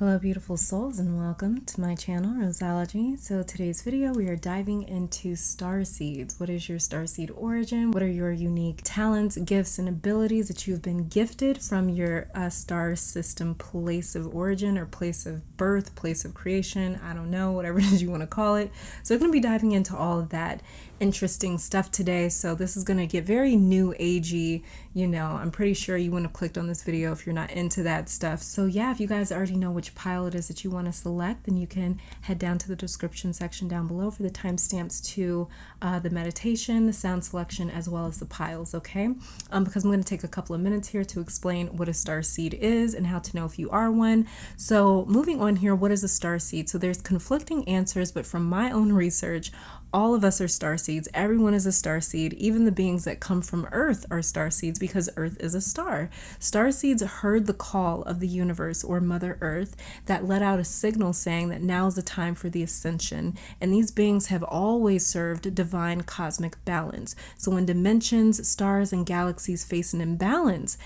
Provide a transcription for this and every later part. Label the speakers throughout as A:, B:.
A: Hello beautiful souls and welcome to my channel Roseology. So today's video we are diving into starseeds. What is your starseed origin? What are your unique talents, gifts, and abilities that you've been gifted from your star system place of origin or place of birth, place of creation, I don't know, whatever it is you want to call it. So we're going to be diving into all of that interesting stuff today. So this is going to get very new agey, I'm pretty sure you wouldn't have clicked on this video if you're not into that stuff. So yeah, if you guys already know which pile it is that you want to select, then you can head down to the description section down below for the timestamps to the meditation, the sound selection, as well as the piles, okay? Because I'm going to take a couple of minutes here to explain what a starseed is and how to know if you are one. So moving on here, what is a starseed? So there's conflicting answers, but from my own research, all of us are starseeds. Everyone is a starseed. Even the beings that come from Earth are starseeds because Earth is a star. Starseeds heard the call of the universe or Mother Earth that let out a signal saying that now is the time for the ascension. And these beings have always served divine cosmic balance. So when dimensions, stars, and galaxies face an imbalance,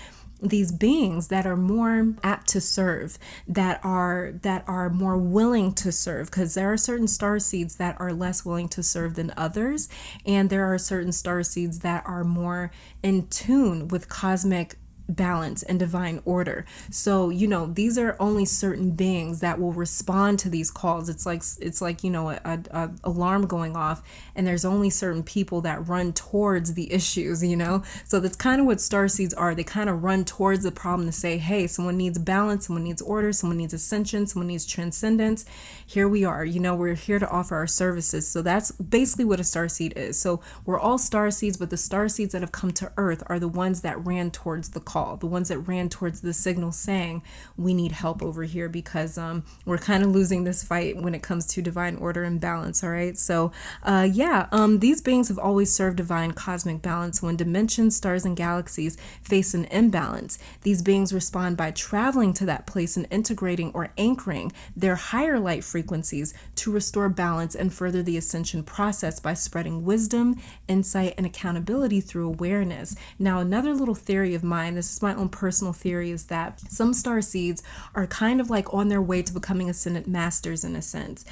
A: these beings that are more apt to serve, that are more willing to serve, because there are certain starseeds that are less willing to serve than others, and there are certain starseeds that are more in tune with cosmic balance and divine order. So these are only certain beings that will respond to these calls. It's like a alarm going off, and there's only certain people that run towards the issues. So that's kind of what starseeds are. They kind of run towards the problem to say, hey, someone needs balance, someone needs order, someone needs ascension, someone needs transcendence. Here we are. We're here to offer our services. So that's basically what a starseed is. So we're all starseeds, but the starseeds that have come to Earth are the ones that ran towards the call, the ones that ran towards the signal saying we need help over here because we're kind of losing this fight when it comes to divine order and balance. All right, so these beings have always served divine cosmic balance. When dimensions, stars, and galaxies face an imbalance, these beings respond by traveling to that place and integrating or anchoring their higher light frequencies to restore balance and further the ascension process by spreading wisdom, insight, and accountability through awareness. Now, another little theory of mine, this is my own personal theory, is that some starseeds are kind of like on their way to becoming ascendant masters in a sense,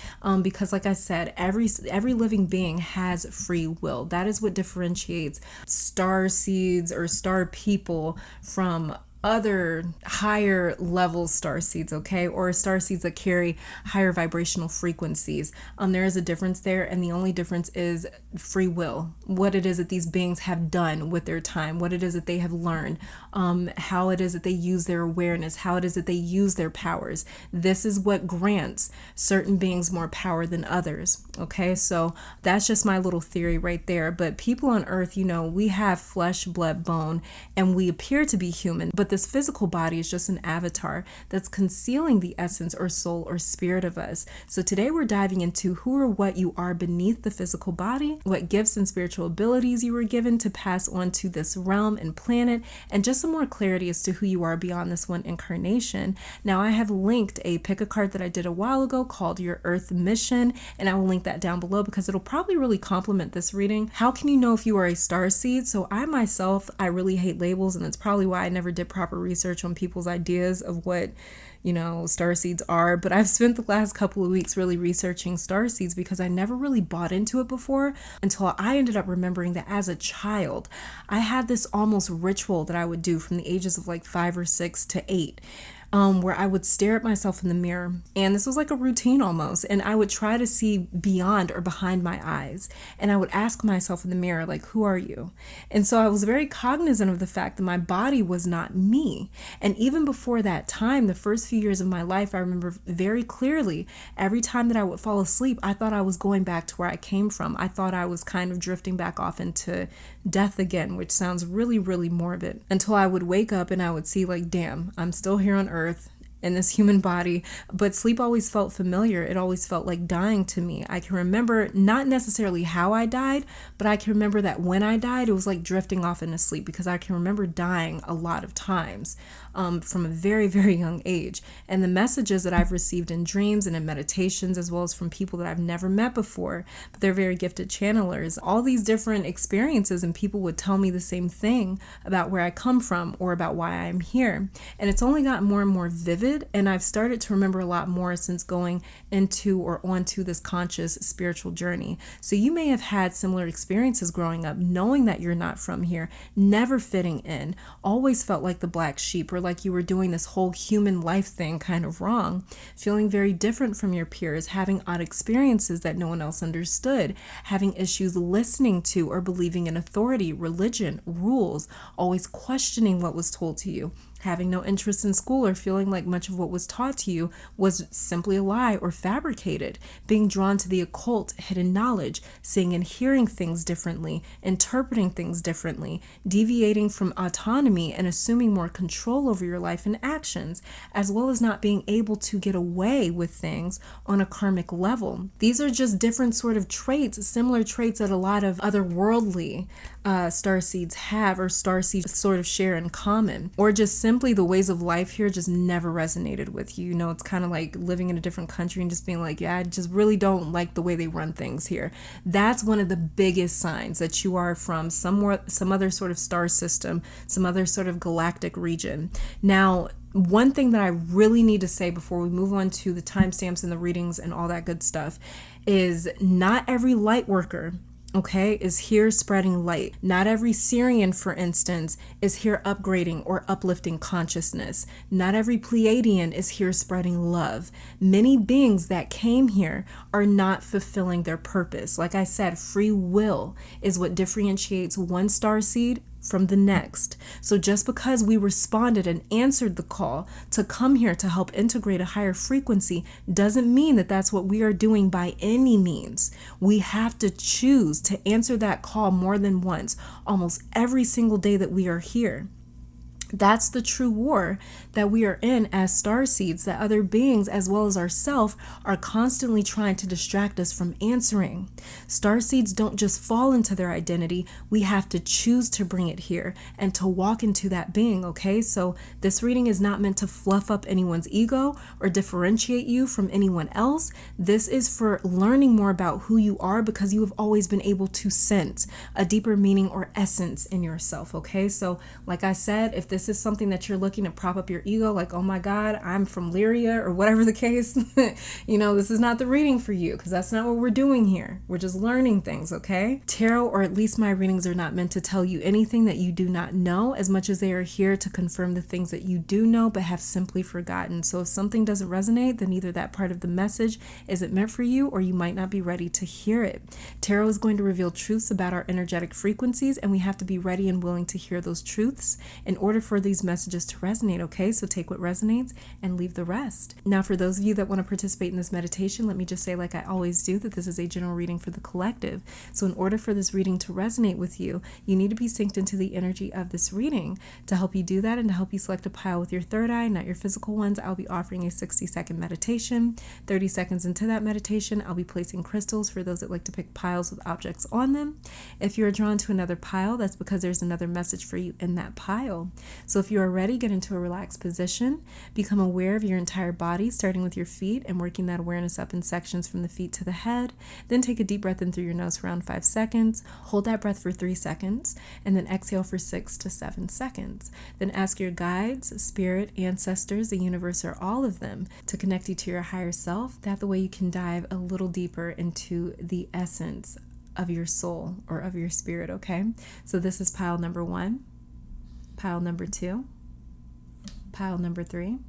A: because like I said, every living being has free will. That is what differentiates starseeds or star people from other higher level starseeds, okay, or starseeds that carry higher vibrational frequencies. There is a difference there, and the only difference is free will. What it is that these beings have done with their time, what it is that they have learned, how it is that they use their awareness, how it is that they use their powers. This is what grants certain beings more power than others. Okay, so that's just my little theory right there. But people on Earth, we have flesh, blood, bone, and we appear to be human, but this physical body is just an avatar that's concealing the essence or soul or spirit of us. So today we're diving into who or what you are beneath the physical body, what gifts and spiritual abilities you were given to pass on to this realm and planet, and just some more clarity as to who you are beyond this one incarnation. Now, I have linked a pick a card that I did a while ago called Your Earth Mission, and I will link that down below because it'll probably really complement this reading. How can you know if you are a starseed? So I really hate labels, and that's probably why I never did proper research on people's ideas of what starseeds are. But I've spent the last couple of weeks really researching starseeds because I never really bought into it before until I ended up remembering that as a child I had this almost ritual that I would do from the ages of like 5 or 6 to 8, where I would stare at myself in the mirror, and this was like a routine almost, and I would try to see beyond or behind my eyes, and I would ask myself in the mirror, like, who are you? And so I was very cognizant of the fact that my body was not me. And even before that time, the first few years of my life, I remember very clearly every time that I would fall asleep, I thought I was going back to where I came from. I thought I was kind of drifting back off into death again, which sounds really, really morbid, until I would wake up and I would see, like, damn, I'm still here on Earth in this human body. But sleep always felt familiar. It always felt like dying to me. I can remember not necessarily how I died, but I can remember that when I died, it was like drifting off into sleep, because I can remember dying a lot of times. from a very, very young age. And the messages that I've received in dreams and in meditations, as well as from people that I've never met before, but they're very gifted channelers, all these different experiences, and people would tell me the same thing about where I come from or about why I'm here. And it's only gotten more and more vivid vivid, and I've started to remember a lot more since going into or onto this conscious spiritual journey. So you may have had similar experiences growing up, knowing that you're not from here, never fitting in, always felt like the black sheep, or like you were doing this whole human life thing kind of wrong, feeling very different from your peers, having odd experiences that no one else understood, having issues listening to or believing in authority, religion, rules, always questioning what was told to you, having no interest in school or feeling like much of what was taught to you was simply a lie or fabricated, being drawn to the occult, hidden knowledge, seeing and hearing things differently, interpreting things differently, deviating from autonomy and assuming more control over your life and actions, as well as not being able to get away with things on a karmic level. These are just different sort of traits, similar traits that a lot of otherworldly starseeds have, or starseeds sort of share in common, or just simply the ways of life here just never resonated with you. You know, it's kind of like living in a different country and just being like, yeah, I just really don't like the way they run things here. That's one of the biggest signs that you are from some other sort of star system, some other sort of galactic region. Now, one thing that I really need to say before we move on to the timestamps and the readings and all that good stuff is not every light worker, okay, is here spreading light. Not every Syrian, for instance, is here upgrading or uplifting consciousness. Not every Pleiadian is here spreading love. Many beings that came here are not fulfilling their purpose. Like I said, free will is what differentiates one starseed from the next. So just because we responded and answered the call to come here to help integrate a higher frequency doesn't mean that that's what we are doing by any means. We have to choose to answer that call more than once, almost every single day that we are here. That's the true war that we are in as starseeds, that other beings as well as ourselves are constantly trying to distract us from answering. Starseeds don't just fall into their identity. We have to choose to bring it here and to walk into that being, okay? So this reading is not meant to fluff up anyone's ego or differentiate you from anyone else. This is for learning more about who you are, because you have always been able to sense a deeper meaning or essence in yourself, okay? So like I said, if this is something that you're looking to prop up your ego, like, oh my God, I'm from Lyria or whatever the case, you know, this is not the reading for you, because that's not what we're doing here. We're just learning things, okay? Tarot, or at least my readings, are not meant to tell you anything that you do not know, as much as they are here to confirm the things that you do know but have simply forgotten. So if something doesn't resonate, then either that part of the message isn't meant for you, or you might not be ready to hear it. Tarot is going to reveal truths about our energetic frequencies, and we have to be ready and willing to hear those truths in order for these messages to resonate, okay? So take what resonates and leave the rest. Now, for those of you that want to participate in this meditation, let me just say, like I always do, that this is a general reading for the collective. So in order for this reading to resonate with you, you need to be synced into the energy of this reading. To help you do that and to help you select a pile with your third eye, not your physical ones, I'll be offering a 60-second meditation. 30 seconds into that meditation, I'll be placing crystals for those that like to pick piles with objects on them. If you're drawn to another pile, that's because there's another message for you in that pile. So if you are ready, get into a relaxed position. Become aware of your entire body, starting with your feet and working that awareness up in sections from the feet to the head. Then take a deep breath in through your nose for around 5 seconds. Hold that breath for 3 seconds, and then exhale for 6 to 7 seconds. Then ask your guides, spirit, ancestors, the universe, or all of them to connect you to your higher self. That the way you can dive a little deeper into the essence of your soul or of your spirit, okay? So this is pile number 1. Pile number 2, pile number 3,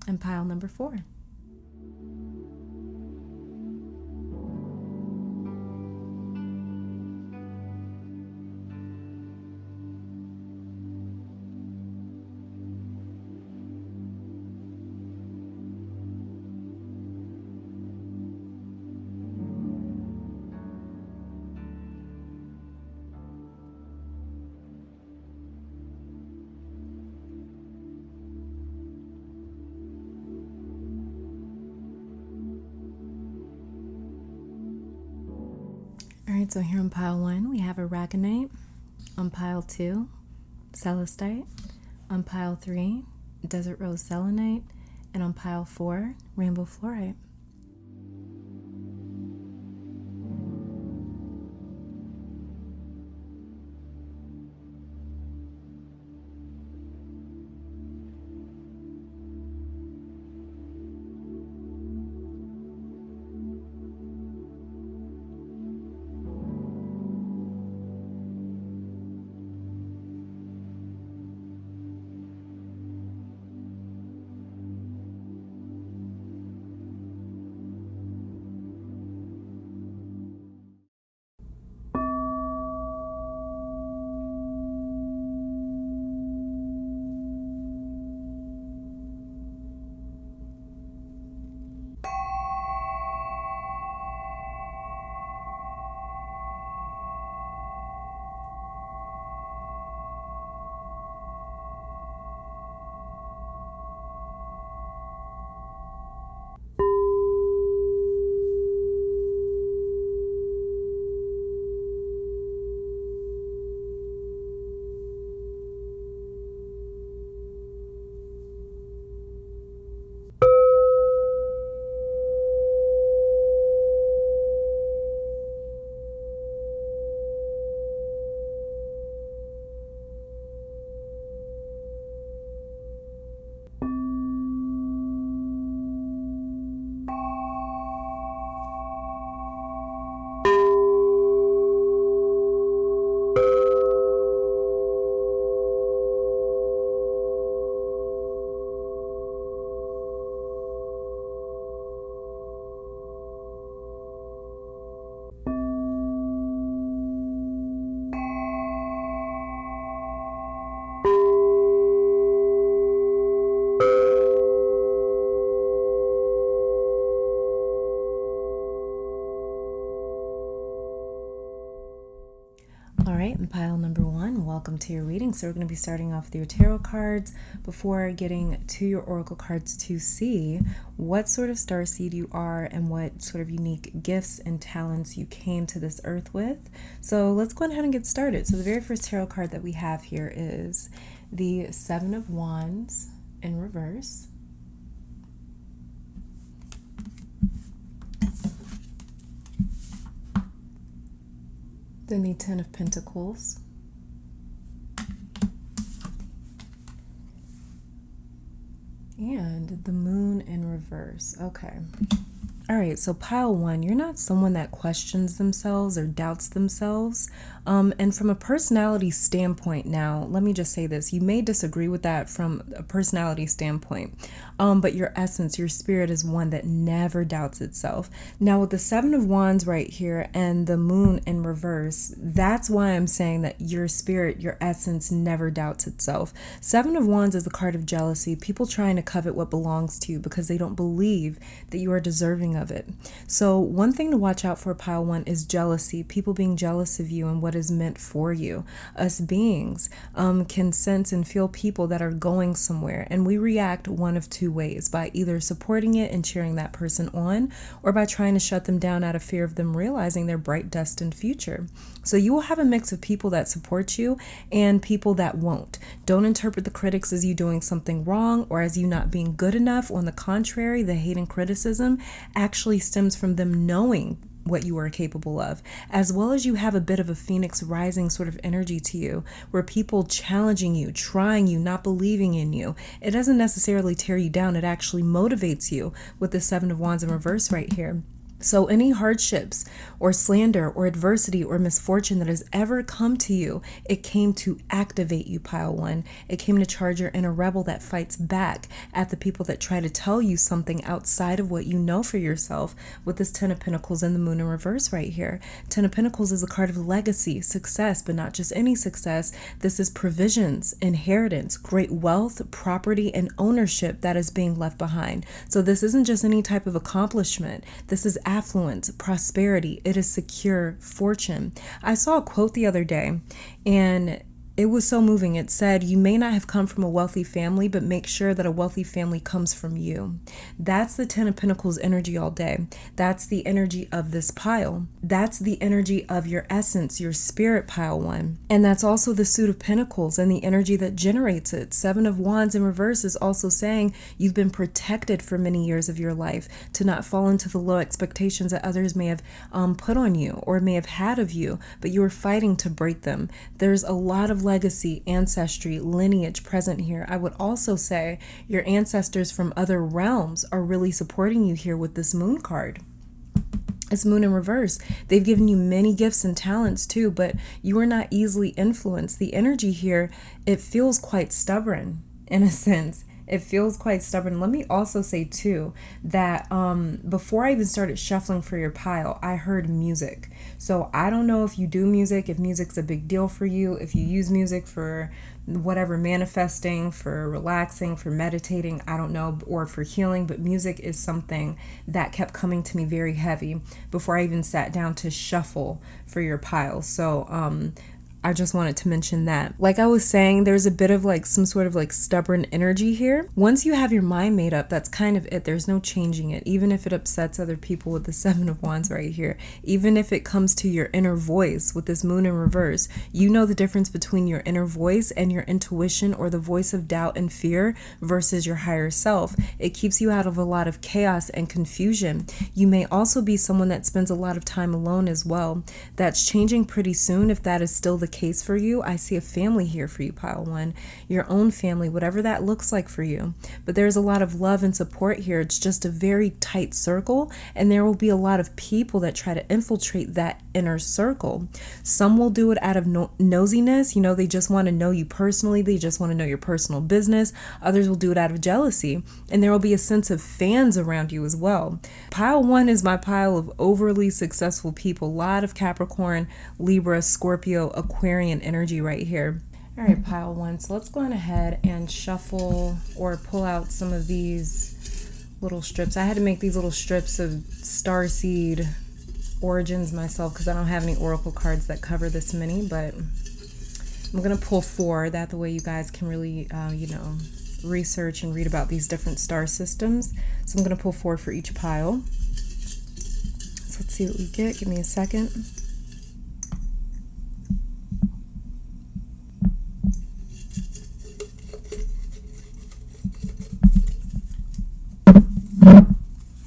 A: and pile number 4. All right, so here on pile 1, we have aragonite. On pile 2, celestite. On pile 3, desert rose selenite. And on pile 4, rainbow fluorite. right, and pile number one, welcome to your reading. So we're going to be starting off with your tarot cards before getting to your oracle cards to see what sort of starseed you are and what sort of unique gifts and talents you came to this earth with. So let's go ahead and get started. So the very first tarot card that we have here is the Seven of Wands in reverse. Then the Ten of Pentacles. And the Moon in reverse. Okay. All right, so pile one, you're not someone that questions themselves or doubts themselves. And from a personality standpoint now, let me just say this. You may disagree with that from a personality standpoint, but your essence, your spirit is one that never doubts itself. Now with the Seven of Wands right here and the Moon in reverse, that's why I'm saying that your spirit, your essence never doubts itself. Seven of Wands is the card of jealousy, people trying to covet what belongs to you because they don't believe that you are deserving of it. So one thing to watch out for, pile one, is jealousy, people being jealous of you and what is meant for you. Us beings can sense and feel people that are going somewhere, and we react one of two ways: by either supporting it and cheering that person on, or by trying to shut them down out of fear of them realizing their bright destined future. So you will have a mix of people that support you and people that won't. Don't interpret the critics as you doing something wrong or as you not being good enough. On the contrary, the hate and criticism actually stems from them knowing what you are capable of, as well as you have a bit of a phoenix rising sort of energy to you, where people challenging you, trying you, not believing in you. It doesn't necessarily tear you down, it actually motivates you with the Seven of Wands in reverse right here. So any hardships or slander or adversity or misfortune that has ever come to you, it came to activate you, pile one. It came to charge your inner rebel that fights back at the people that try to tell you something outside of what you know for yourself, with this Ten of Pentacles and the Moon in reverse right here. Ten of Pentacles is a card of legacy, success, but not just any success. This is provisions, inheritance, great wealth, property, and ownership that is being left behind. So this isn't just any type of accomplishment. This is affluence, prosperity. It is secure fortune. I saw a quote the other day, and it was so moving. It said, "You may not have come from a wealthy family, but make sure that a wealthy family comes from you." That's the Ten of Pentacles energy all day. That's the energy of this pile. That's the energy of your essence, your spirit, pile one. And that's also the Suit of Pentacles and the energy that generates it. Seven of Wands in reverse is also saying you've been protected for many years of your life to not fall into the low expectations that others may have put on you or may have had of you, but you were fighting to break them. There's a lot of legacy, ancestry, lineage present here. I would also say your ancestors from other realms are really supporting you here with this Moon card. It's Moon in reverse. They've given you many gifts and talents too, but you are not easily influenced. The energy here, it feels quite stubborn in a sense. It feels quite stubborn. Let me also say too that before I even started shuffling for your pile, I heard music. So I don't know if you do music, if music's a big deal for you, if you use music for whatever, manifesting, for relaxing, for meditating, I don't know, or for healing, but music is something that kept coming to me very heavy before I even sat down to shuffle for your pile. So I just wanted to mention that. Like I was saying, there's a bit of like some sort of like stubborn energy here. Once you have your mind made up, that's kind of it. There's no changing it. Even if it upsets other people with the Seven of Wands right here, even if it comes to your inner voice with this Moon in reverse, you know the difference between your inner voice and your intuition, or the voice of doubt and fear, versus your higher self. It keeps you out of a lot of chaos and confusion. You may also be someone that spends a lot of time alone as well. That's changing pretty soon if that is still the case for you. I see a family here for you, pile one, your own family, whatever that looks like for you. But there's a lot of love and support here. It's just a very tight circle, and there will be a lot of people that try to infiltrate that inner circle. Some will do it out of nosiness. You know, they just want to know you personally. They just want to know your personal business. Others will do it out of jealousy, and there will be a sense of fans around you as well. Pile one is my pile of overly successful people. A lot of Capricorn, Libra, Scorpio, Aquarian energy right here. All right, pile one. So let's go on ahead and shuffle or pull out some of these little strips. I had to make these little strips of Starseed origins myself because I don't have any oracle cards that cover this many, but I'm going to pull 4. That the way you guys can really, you know, research and read about these different star systems. So I'm going to pull 4 for each pile. So let's see what we get. Give me a second.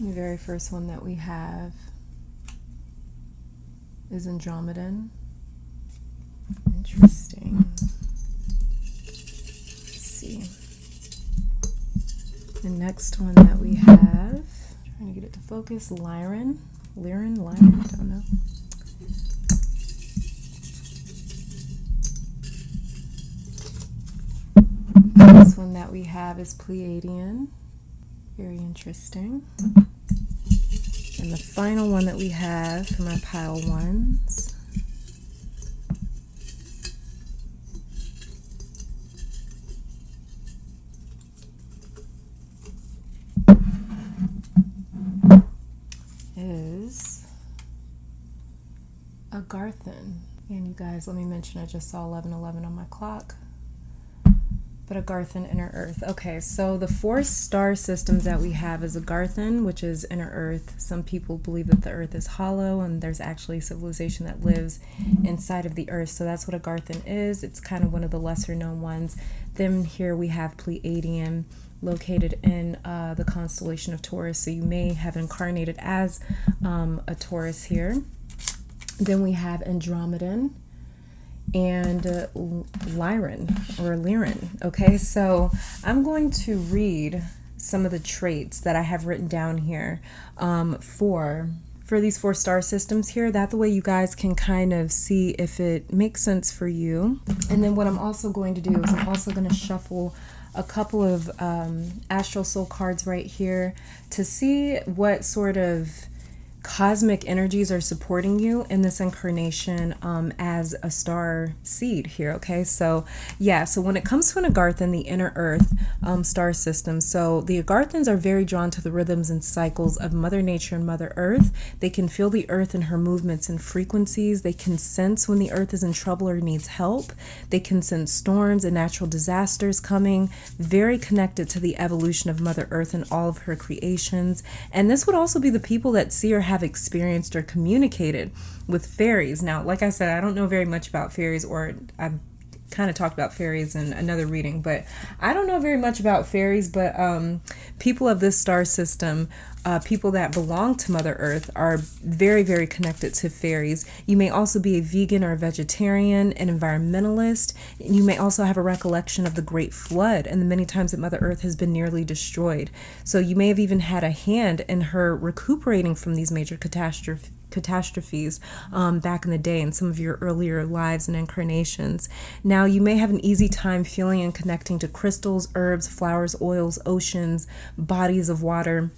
A: The very first one that we have is Andromedan. Interesting. Let's see. The next one that we have, trying to get it to focus, Lyran, I don't know. This one that we have is Pleiadian. Very interesting. And the final one that we have for my pile 1s is a Garthan. And you guys, let me mention I just saw 11:11 on my clock. But a Garthan, inner earth. Okay, so the 4 star systems that we have is a Garthan, which is inner earth. Some people believe that the earth is hollow and there's actually civilization that lives inside of the earth. So that's what a Garthan is. It's kind of one of the lesser known ones. Then here we have Pleiadian, located in the constellation of Taurus. So you may have incarnated as a Taurus here. Then we have Andromedan and Lyran. Okay, so I'm going to read some of the traits that I have written down here for these 4 star systems here. That the way you guys can kind of see if it makes sense for you. And then what I'm also going to do is I'm also going to shuffle a couple of astral soul cards right here to see what sort of cosmic energies are supporting you in this incarnation as a star seed here. Okay, so yeah, so when it comes to an Agarthan, the inner earth star system, so the Agarthans are very drawn to the rhythms and cycles of Mother Nature and Mother Earth. They can feel the earth in her movements and frequencies. They can sense when the earth is in trouble or needs help. They can sense storms and natural disasters coming. Very connected to the evolution of Mother Earth and all of her creations. And this would also be the people that see or have experienced or communicated with fairies. Now, like I said, I don't know very much about fairies, or I've kind of talked about fairies in another reading, but I don't know very much about fairies. But people of this star system, people that belong to Mother Earth, are very, very connected to fairies. You may also be a vegan or a vegetarian, an environmentalist. You may also have a recollection of the Great Flood and the many times that Mother Earth has been nearly destroyed. So you may have even had a hand in her recuperating from these major catastrophes back in the day in some of your earlier lives and incarnations. Now, you may have an easy time feeling and connecting to crystals, herbs, flowers, oils, oceans, bodies of water,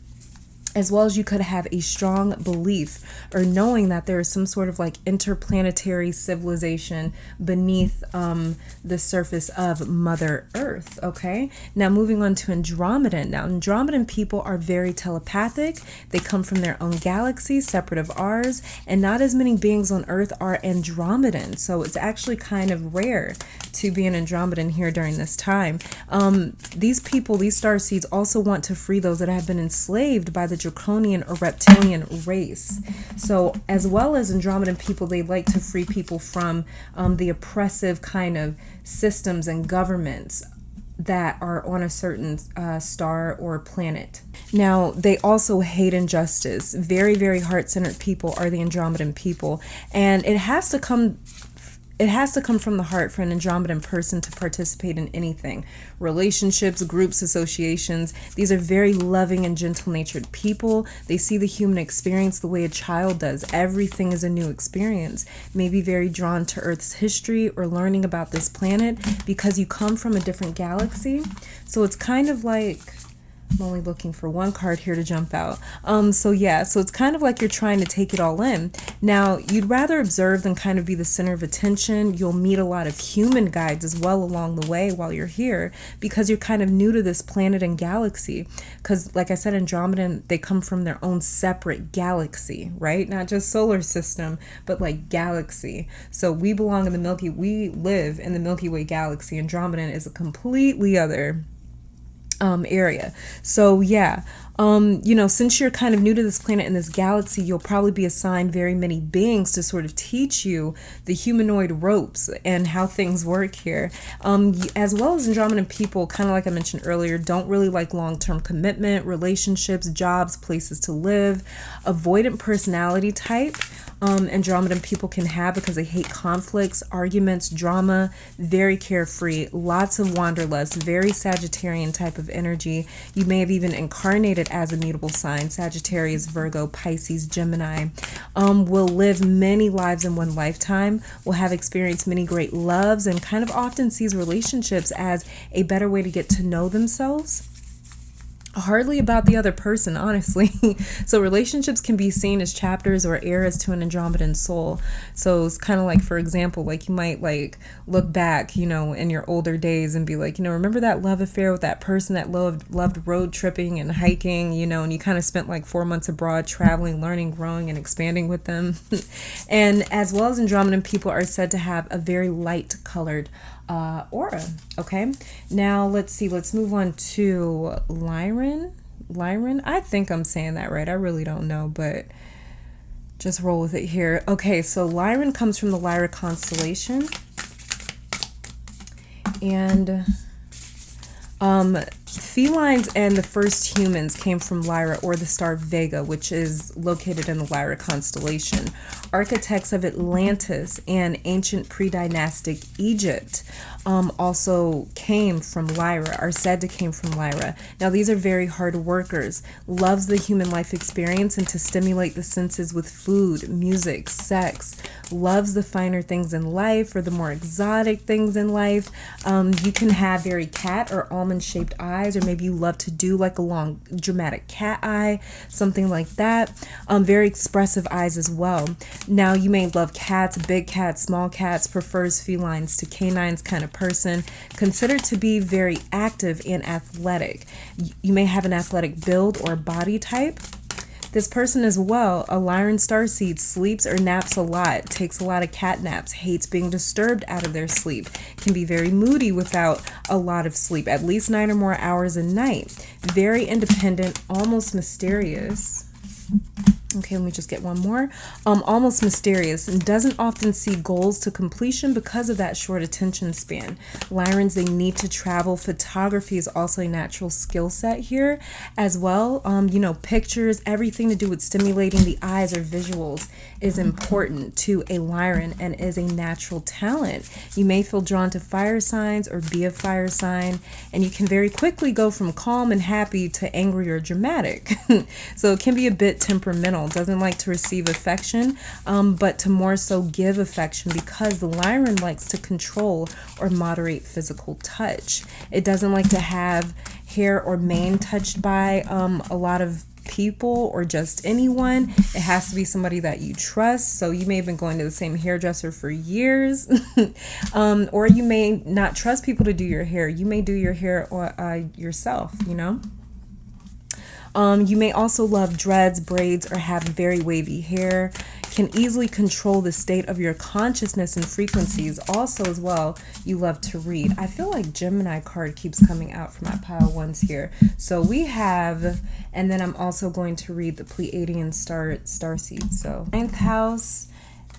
A: as well as you could have a strong belief or knowing that there is some sort of like interplanetary civilization beneath the surface of Mother Earth. Okay, now moving on to Andromedan. Now, Andromedan people are very telepathic. They come from their own galaxy, separate of ours, and not as many beings on Earth are Andromedan. So it's actually kind of rare to be an Andromedan here during this time. These people, these starseeds, also want to free those that have been enslaved by the draconian or reptilian race. So as well as Andromedan people, they like to free people from the oppressive kind of systems and governments that are on a certain star or planet. Now, they also hate injustice. Very, very heart-centered people are the Andromedan people, and it has to come from the heart for an Andromedan person to participate in anything. Relationships, groups, associations. These are very loving and gentle-natured people. They see the human experience the way a child does. Everything is a new experience. Maybe very drawn to Earth's history or learning about this planet because you come from a different galaxy. So it's kind of like I'm only looking for one card here to jump out. So yeah, so it's kind of like you're trying to take it all in. Now, you'd rather observe than kind of be the center of attention. You'll meet a lot of human guides as well along the way while you're here, because you're kind of new to this planet and galaxy. Because like I said, Andromedan, they come from their own separate galaxy, right? Not just solar system, but like galaxy. So we belong in the we live in the Milky Way galaxy. Andromedan is a completely other area. So yeah, you know, since you're kind of new to this planet and this galaxy, you'll probably be assigned very many beings to sort of teach you the humanoid ropes and how things work here. As well as Andromedan people, kind of like I mentioned earlier, don't really like long-term commitment, relationships, jobs, places to live. Avoidant personality type Andromedan people can have, because they hate conflicts, arguments, drama, very carefree, lots of wanderlust, very Sagittarian type of energy. You may have even incarnated as a mutable sign, Sagittarius, Virgo, Pisces, Gemini. Will live many lives in one lifetime, will have experienced many great loves, and kind of often sees relationships as a better way to get to know themselves. Hardly about the other person, honestly. So relationships can be seen as chapters or eras to an Andromedan soul. So it's kind of like, for example, like you might like look back, you know, in your older days and be like, you know, remember that love affair with that person that loved road tripping and hiking, you know, and you kind of spent like 4 months abroad traveling, learning, growing, and expanding with them. And as well as Andromedan people are said to have a very light colored aura. Okay, now let's see, let's move on to Lyran. I think I'm saying that right. I really don't know, but just roll with it here. Okay, so Lyran comes from the Lyra constellation, and felines and the first humans came from Lyra, or the star Vega, which is located in the Lyra constellation. Architects of Atlantis and ancient pre-dynastic Egypt also came from Lyra, are said to came from Lyra. Now, these are very hard workers, loves the human life experience and to stimulate the senses with food, music, sex, loves the finer things in life or the more exotic things in life. You can have very cat or almond-shaped eyes, or maybe you love to do like a long dramatic cat eye, something like that. Very expressive eyes as well. Now, you may love cats, big cats, small cats, prefers felines to canines kind of person, considered to be very active and athletic. You may have an athletic build or body type. This person as well, a Lyran starseed, sleeps or naps a lot, takes a lot of cat naps, hates being disturbed out of their sleep, can be very moody without a lot of sleep, at least 9 or more hours a night. Very independent, almost mysterious. Okay, let me just get one more. Almost mysterious and doesn't often see goals to completion because of that short attention span. Lyrans, they need to travel. Photography is also a natural skill set here as well. You know, pictures, everything to do with stimulating the eyes or visuals is important to a Lyran and is a natural talent. You may feel drawn to fire signs or be a fire sign, and you can very quickly go from calm and happy to angry or dramatic. So it can be a bit temperamental. Doesn't like to receive affection, but to more so give affection, because the Lyran likes to control or moderate physical touch. It doesn't like to have hair or mane touched by a lot of people or just anyone. It has to be somebody that you trust. So you may have been going to the same hairdresser for years, or you may not trust people to do your hair. You may do your hair yourself, you know. You may also love dreads, braids, or have very wavy hair. Can easily control the state of your consciousness and frequencies. Also as well, you love to read. I feel like Gemini card keeps coming out from my pile ones here. So we have, and then I'm also going to read the Pleiadian starseeds. So 9th house,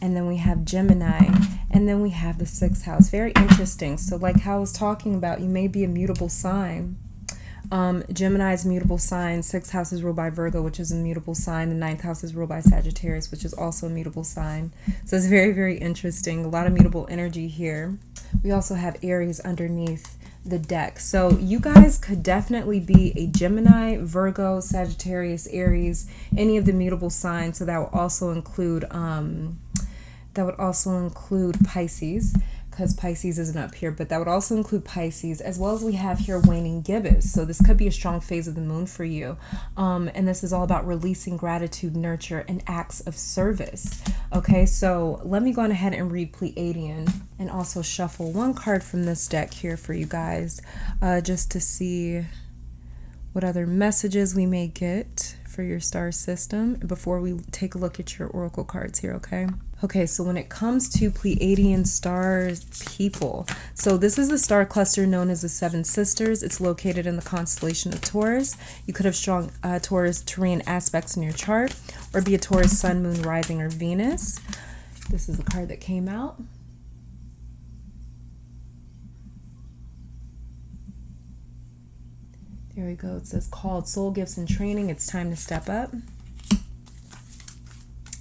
A: and then we have Gemini, and then we have the 6th house. Very interesting. So like how I was talking about, you may be a mutable sign. Gemini's mutable sign, 6th house is ruled by Virgo, which is a mutable sign. The 9th house is ruled by Sagittarius, which is also a mutable sign. So it's very, very interesting. A lot of mutable energy here. We also have Aries underneath the deck. So you guys could definitely be a Gemini, Virgo, Sagittarius, Aries, any of the mutable signs. So that will also include Pisces, because Pisces isn't up here, but that would also include Pisces, as well as we have here waning gibbous. So this could be a strong phase of the moon for you. And this is all about releasing gratitude, nurture, and acts of service. Okay, so let me go on ahead and read Pleiadian and also shuffle one card from this deck here for you guys, just to see what other messages we may get for your star system before we take a look at your oracle cards here, okay? Okay, so when it comes to Pleiadian star people, so this is a star cluster known as the Seven Sisters. It's located in the constellation of Taurus. You could have strong Taurus terrain aspects in your chart, or be a Taurus sun, moon, rising, or Venus. This is the card that came out. There we go. It says called soul gifts and training. It's time to step up.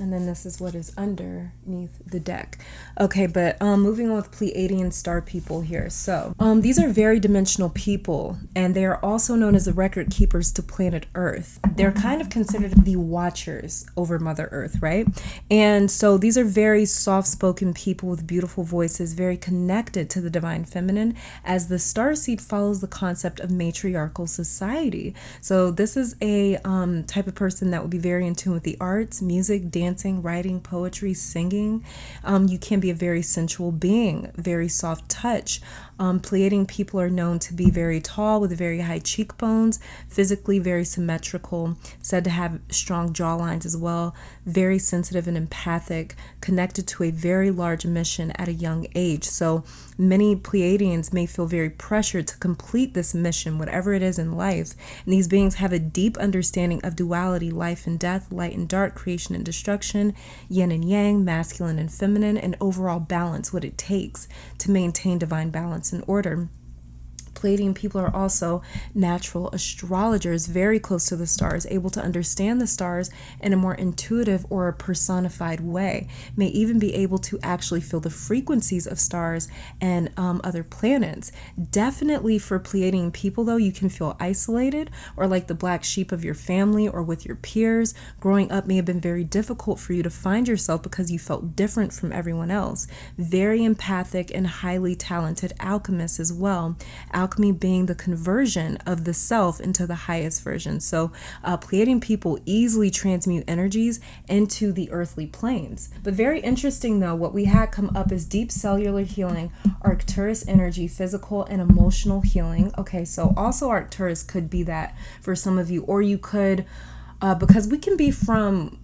A: And then this is what is underneath the deck. Okay, but moving on with Pleiadian star people here. So these are very dimensional people, and they are also known as the record keepers to planet Earth. They're kind of considered the watchers over Mother Earth, right? And so these are very soft-spoken people with beautiful voices, very connected to the divine feminine, as the starseed follows the concept of matriarchal society. So this is a type of person that would be very in tune with the arts, music, dancing, writing, poetry, singing. You can be a very sensual being, very soft touch. Pleiadian people are known to be very tall with very high cheekbones, physically very symmetrical, said to have strong jawlines as well, very sensitive and empathic, connected to a very large mission at a young age. So many Pleiadians may feel very pressured to complete this mission, whatever it is in life. And these beings have a deep understanding of duality, life and death, light and dark, creation and destruction, yin and yang, masculine and feminine, and overall balance, what it takes to maintain divine balance and order. Pleiadian people are also natural astrologers, very close to the stars, able to understand the stars in a more intuitive or a personified way, may even be able to actually feel the frequencies of stars and other planets. Definitely for Pleiadian people, though, you can feel isolated or like the black sheep of your family or with your peers. Growing up may have been very difficult for you to find yourself because you felt different from everyone else. Very empathic and highly talented alchemists as well. Alchemy being the conversion of the self into the highest version. So Pleiadian people easily transmute energies into the earthly planes. But very interesting though, what we had come up is deep cellular healing, Arcturus energy, physical and emotional healing. Okay, so also Arcturus could be that for some of you, or you could, because we can be from,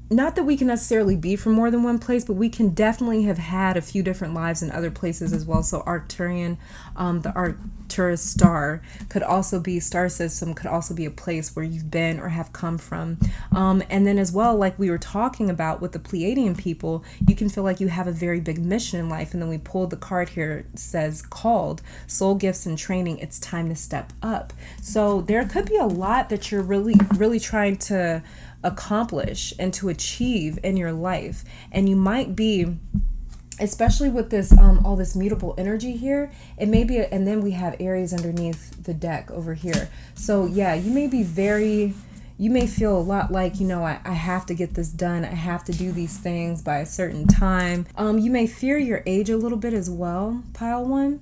A: not that we can necessarily be from more than one place, but we can definitely have had a few different lives in other places as well. So Arcturian, the Arcturus star could also be, star system could also be a place where you've been or have come from. And then as well, like we were talking about with the Pleiadian people, you can feel like you have a very big mission in life. And then we pulled the card here, it says called soul gifts and training. It's time to step up. So there could be a lot that you're really trying to accomplish and to achieve in your life, and you might be, especially with this all this mutable energy here, it may be and then we have Aries underneath the deck over here. So yeah, you may be you may feel a lot like, you know, I have to get this done, I have to do these things by a certain time. You may fear your age a little bit as well, pile one.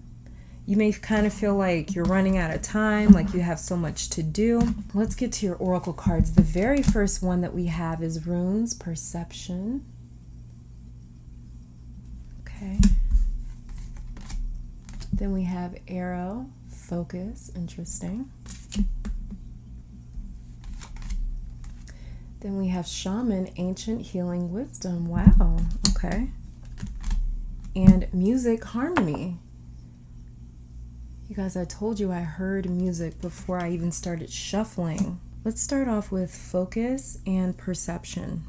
A: You may kind of feel like you're running out of time, like you have so much to do. Let's get to your oracle cards. The very first one that we have is Runes, Perception. Okay. Then we have Arrow, Focus, interesting. Then we have Shaman, Ancient Healing Wisdom. Wow, okay. And Music, Harmony. You guys, I told you I heard music before I even started shuffling. Let's start off with Focus and Perception.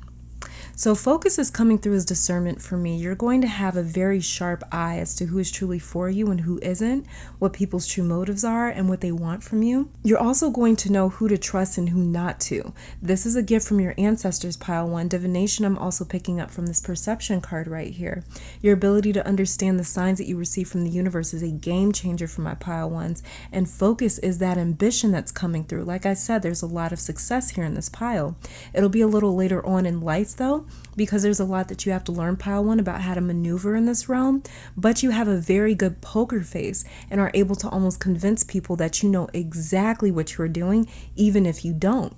A: So focus is coming through as discernment for me. You're going to have a very sharp eye as to who is truly for you and who isn't, what people's true motives are and what they want from you. You're also going to know who to trust and who not to. This is a gift from your ancestors, pile one. Divination, I'm also picking up from this perception card right here. Your ability to understand the signs that you receive from the universe is a game changer for my pile ones. And focus is that ambition that's coming through. Like I said, there's a lot of success here in this pile. It'll be a little later on in life though, though, because there's a lot that you have to learn, Pile 1, about how to maneuver in this realm. But you have a very good poker face and are able to almost convince people that you know exactly what you're doing, even if you don't.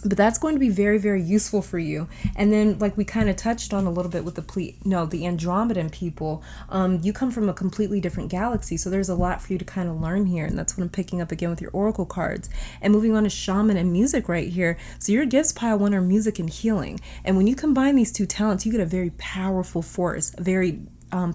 A: But that's going to be very, very useful for you. And then, like we kind of touched on a little bit with the Andromedan people, you come from a completely different galaxy. So there's a lot for you to kind of learn here. And that's what I'm picking up again with your oracle cards. And moving on to shaman and music right here. So your gifts, Pile 1, are music and healing. And when you combine these two talents, you get a very powerful force, a very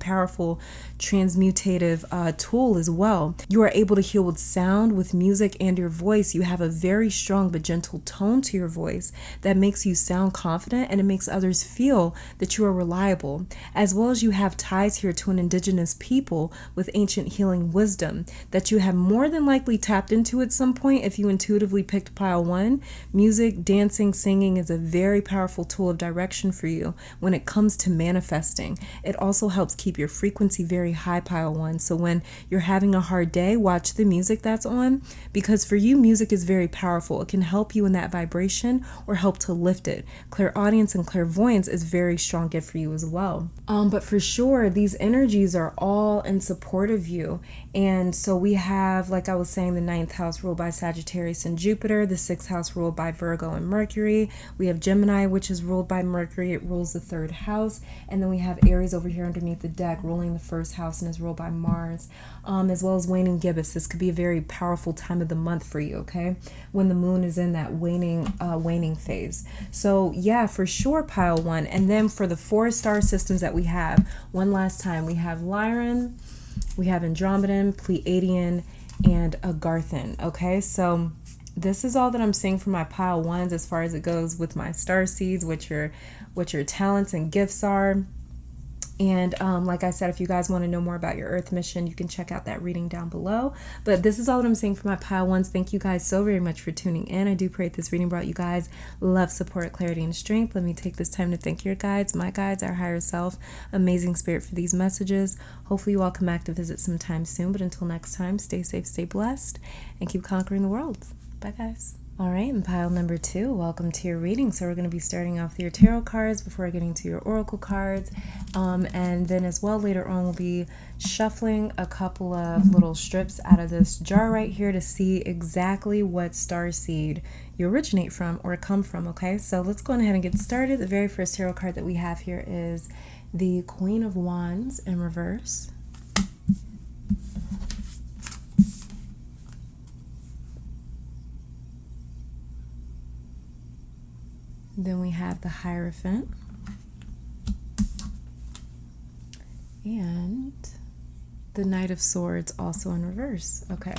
A: powerful transmutative tool as well. You are able to heal with sound, with music, and your voice. You have a very strong but gentle tone to your voice that makes you sound confident, and it makes others feel that you are reliable. As well as you have ties here to an indigenous people with ancient healing wisdom that you have more than likely tapped into at some point if you intuitively picked Pile 1. Music, dancing, singing is a very powerful tool of direction for you when it comes to manifesting. It also helps keep your frequency very high, Pile 1. So when you're having a hard day, watch the music that's on, because for you, music is very powerful. It can help you in that vibration or help to lift it. Clairaudience and clairvoyance is very strong gift for you as well. But for sure, these energies are all in support of you. And so we have, like I was saying, the 9th house ruled by Sagittarius and Jupiter, the 6th house ruled by Virgo and Mercury. We have Gemini, which is ruled by Mercury. It rules the 3rd house. And then we have Aries over here underneath the deck, ruling the 1st house and is ruled by Mars, as well as waning gibbous. This could be a very powerful time of the month for you, okay, when the moon is in that waning phase. So yeah, for sure, Pile 1. And then for the 4 star systems that we have, one last time, we have Lyran, we have Andromedan, Pleiadian, and Agarthan. Okay, so this is all that I'm seeing for my Pile 1s as far as it goes with my star seeds, what your talents and gifts are. And like I said, if you guys want to know more about your Earth mission, you can check out that reading down below. But this is all that I'm saying for my Pile 1s. Thank you guys so very much for tuning in. I do pray that this reading brought you guys love, support, clarity, and strength. Let me take this time to thank your guides, my guides, our higher self, amazing spirit, for these messages. Hopefully you all come back to visit sometime soon. But until next time, stay safe, stay blessed, and keep conquering the world. Bye, guys. All right, and Pile number 2, welcome to your reading. So we're going to be starting off with your tarot cards before getting to your oracle cards. And then as well, later on, we'll be shuffling a couple of little strips out of this jar right here to see exactly what starseed you originate from or come from, okay? So let's go ahead and get started. The very first tarot card that we have here is the Queen of Wands in reverse. Then we have the Hierophant and the Knight of Swords also in reverse. Okay.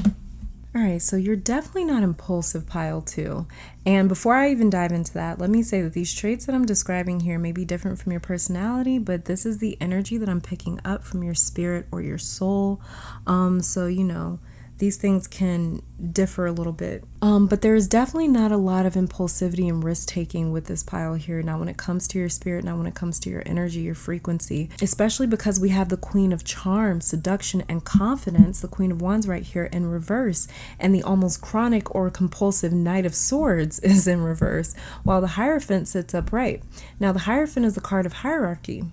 A: All right, so you're definitely not impulsive, Pile 2. And before I even dive into that, let me say that these traits that I'm describing here may be different from your personality, but this is the energy that I'm picking up from your spirit or your soul. So, you know, these things can differ a little bit. But there is definitely not a lot of impulsivity and risk-taking with this pile here. Now, when it comes to your spirit, now when it comes to your energy, your frequency, especially because we have the Queen of Charm, Seduction, and Confidence, the Queen of Wands right here in reverse, and the almost chronic or compulsive Knight of Swords is in reverse, while the Hierophant sits upright. Now, the Hierophant is the card of hierarchy,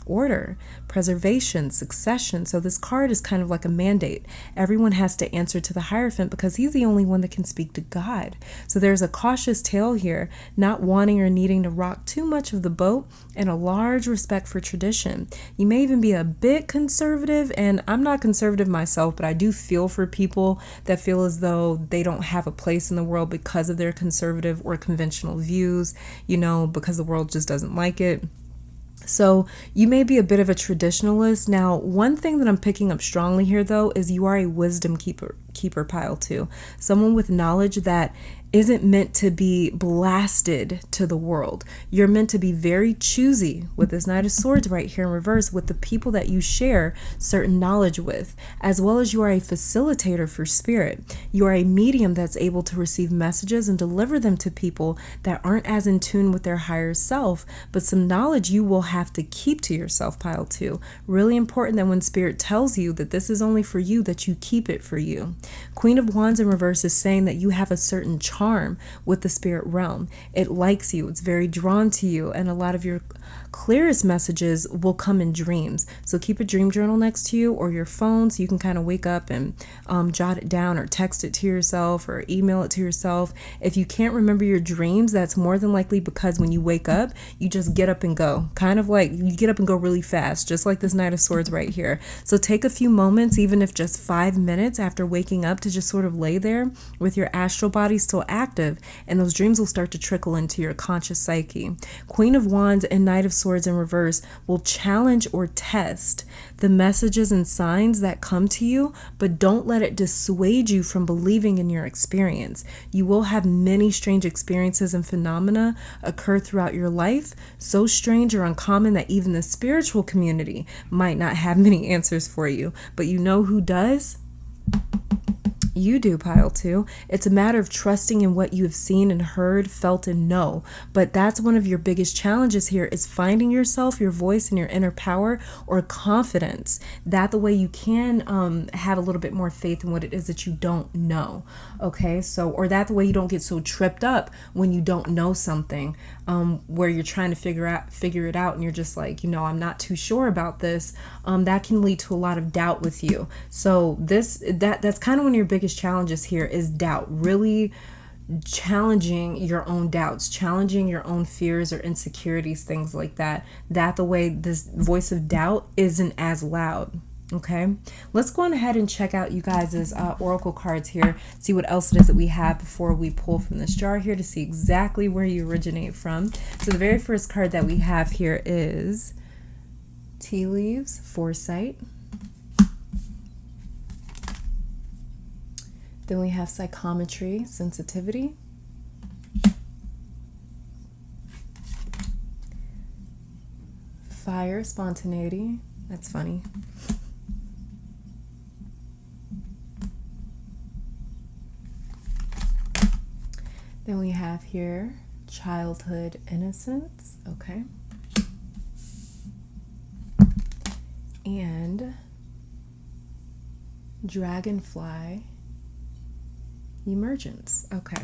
A: order, preservation, succession. So this card is kind of like a mandate. Everyone has to answer to the Hierophant because he's the only one that can speak to God. So there's a cautious tale here, not wanting or needing to rock too much of the boat, and a large respect for tradition. You may even be a bit conservative, and I'm not conservative myself, but I do feel for people that feel as though they don't have a place in the world because of their conservative or conventional views, you know, because the world just doesn't like it. So you may be a bit of a traditionalist. Now, one thing that I'm picking up strongly here, though, is you are a wisdom keeper pile 2. Someone with knowledge that isn't meant to be blasted to the world. You're meant to be very choosy with this Knight of Swords right here in reverse with the people that you share certain knowledge with, as well as you are a facilitator for spirit. You are a medium that's able to receive messages and deliver them to people that aren't as in tune with their higher self, but some knowledge you will have to keep to yourself, pile 2. Really important that when spirit tells you that this is only for you, that you keep it for you. Queen of Wands in reverse is saying that you have a certain charm with the spirit realm. It likes you. It's very drawn to you. And a lot of your clearest messages will come in dreams. So keep a dream journal next to you or your phone so you can kind of wake up and jot it down or text it to yourself or email it to yourself. If you can't remember your dreams, that's more than likely because when you wake up, you just get up and go. Kind of like you get up and go really fast, just like this Knight of Swords right here. So take a few moments, even if just 5 minutes after waking up, to just sort of lay there with your astral body still active, and those dreams will start to trickle into your conscious psyche. Queen of Wands and Knight of Swords in reverse will challenge or test the messages and signs that come to you, but don't let it dissuade you from believing in your experience. You will have many strange experiences and phenomena occur throughout your life, so strange or uncommon that even the spiritual community might not have many answers for you. But you know who does? You do, pile 2. It's a matter of trusting in what you have seen and heard, felt, and know. But that's one of your biggest challenges here, is finding yourself, your voice, and your inner power or confidence. That the way you can have a little bit more faith in what it is that you don't know. Okay, so, or that the way you don't get so tripped up when you don't know something, where you're trying to figure it out and you're just like, I'm not too sure about this. That can lead to a lot of doubt with you. So that's kind of one of your biggest challenges here, is doubt. Really challenging your own doubts, challenging your own fears or insecurities, things like that. That the way this voice of doubt isn't as loud. Okay, let's go on ahead and check out you guys' oracle cards here, see what else it is that we have before we pull from this jar here to see exactly where you originate from. So the very first card that we have here is Tea Leaves, Foresight. Then we have Psychometry, Sensitivity. Fire, Spontaneity. That's funny. Then we have here Childhood, Innocence. Okay. And Dragonfly, Emergence. Okay.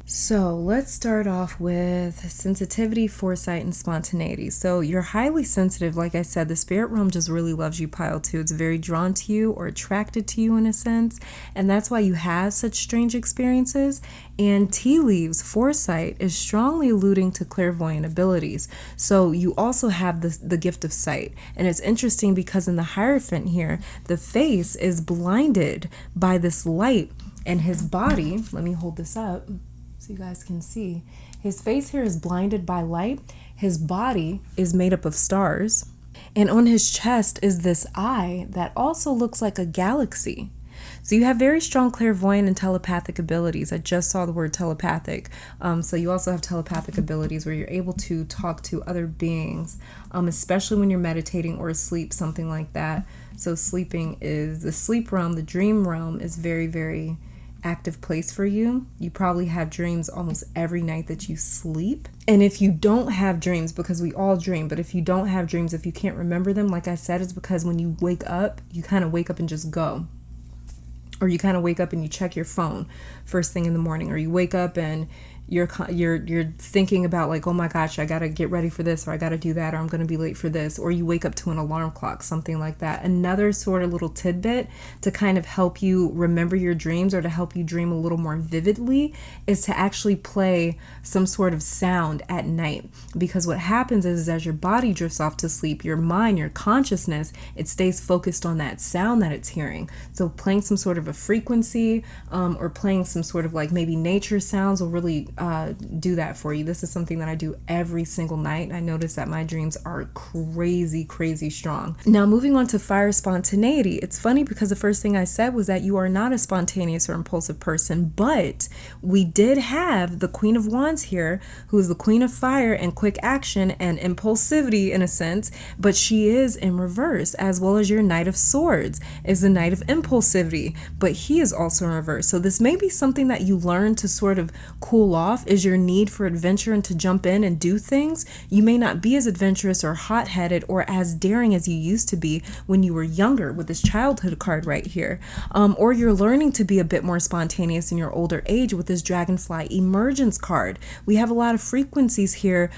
A: So let's start off with sensitivity, foresight, and spontaneity. So you're highly sensitive. Like I said, the spirit realm just really loves you, pile 2. It's very drawn to you or attracted to you in a sense. And that's why you have such strange experiences. And tea leaves, foresight, is strongly alluding to clairvoyant abilities. So you also have the gift of sight. And it's interesting because in the Hierophant here, the face is blinded by this light, and his body, let me hold this up so you guys can see. His face here is blinded by light. His body is made up of stars. And on his chest is this eye that also looks like a galaxy. So you have very strong clairvoyant and telepathic abilities. I just saw the word telepathic. So you also have telepathic abilities where you're able to talk to other beings, especially when you're meditating or asleep, something like that. So sleeping is the sleep realm, the dream realm is very, very active place for you. You probably have dreams almost every night that you sleep. And if you don't have dreams, because we all dream, but if you don't have dreams, if you can't remember them, like I said, it's because when you wake up, you kind of wake up and just go. Or you kind of wake up and you check your phone first thing in the morning, or you wake up and you're thinking about like, oh my gosh, I gotta get ready for this, or I gotta do that, or I'm gonna be late for this, or you wake up to an alarm clock, something like that. Another sort of little tidbit to kind of help you remember your dreams or to help you dream a little more vividly is to actually play some sort of sound at night. Because what happens is as your body drifts off to sleep, your mind, your consciousness, it stays focused on that sound that it's hearing. So playing some sort of a frequency or playing some sort of like maybe nature sounds will really do that for you. This is something that I do every single night. I notice that my dreams are crazy, crazy strong. Now moving on to fire, spontaneity. It's funny because the first thing I said was that you are not a spontaneous or impulsive person, but we did have the Queen of Wands here, who is the Queen of Fire and quick action and impulsivity in a sense, but she is in reverse, as well as your Knight of Swords is the Knight of Impulsivity, but he is also in reverse. So this may be something that you learn to sort of cool off is your need for adventure and to jump in and do things. You may not be as adventurous or hot-headed or as daring as you used to be when you were younger with this childhood card right here. Or you're learning to be a bit more spontaneous in your older age with this dragonfly emergence card. We have a lot of frequencies here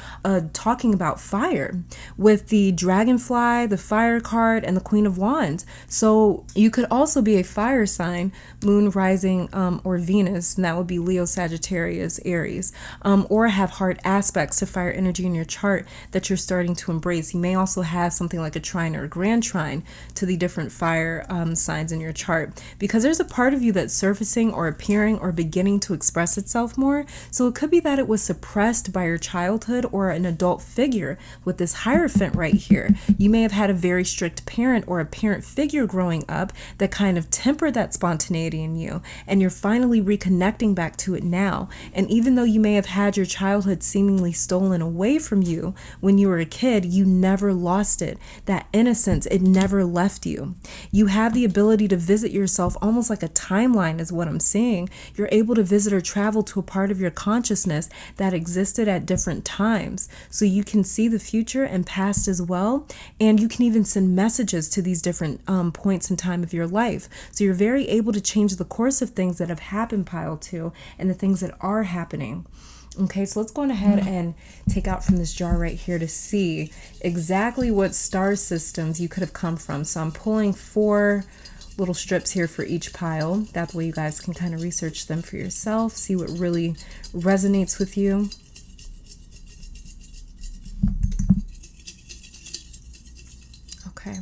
A: talking about fire with the dragonfly, the fire card, and the Queen of Wands. So you could also be a fire sign, moon, rising, or Venus, and that would be Leo, Sagittarius, Aries, or have hard aspects to fire energy in your chart that you're starting to embrace. You may also have something like a trine or a grand trine to the different fire signs in your chart, because there's a part of you that's surfacing or appearing or beginning to express itself more. So it could be that it was suppressed by your childhood or an adult figure with this Hierophant right here. You may have had a very strict parent or a parent figure growing up that kind of tempered that spontaneity in you, and you're finally reconnecting back to it now. And even though you may have had your childhood seemingly stolen away from you when you were a kid, you never lost it. That innocence, it never left you. You have the ability to visit yourself almost like a timeline is what I'm seeing. You're able to visit or travel to a part of your consciousness that existed at different times. So you can see the future and past as well. And you can even send messages to these different points in time of your life. So you're very able to change the course of things that have happened, pile 2, and the things that are happening. Okay, so let's go on ahead and take out from this jar right here to see exactly what star systems you could have come from. So I'm pulling 4 little strips here for each pile. That way you guys can kind of research them for yourself, see what really resonates with you. Okay.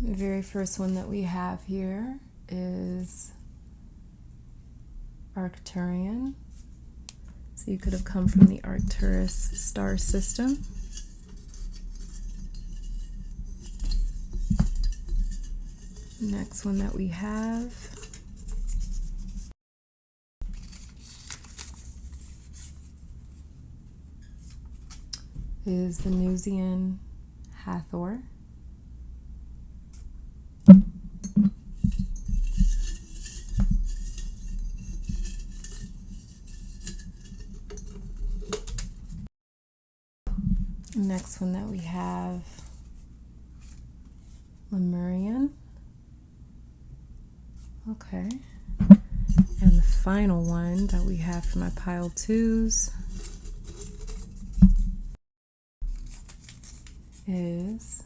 A: The very first one that we have here is Arcturian. So you could have come from the Arcturus star system. Next one that we have is Venusian Hathor. Next one that we have, Lemurian. Okay. And the final one that we have for my pile 2s is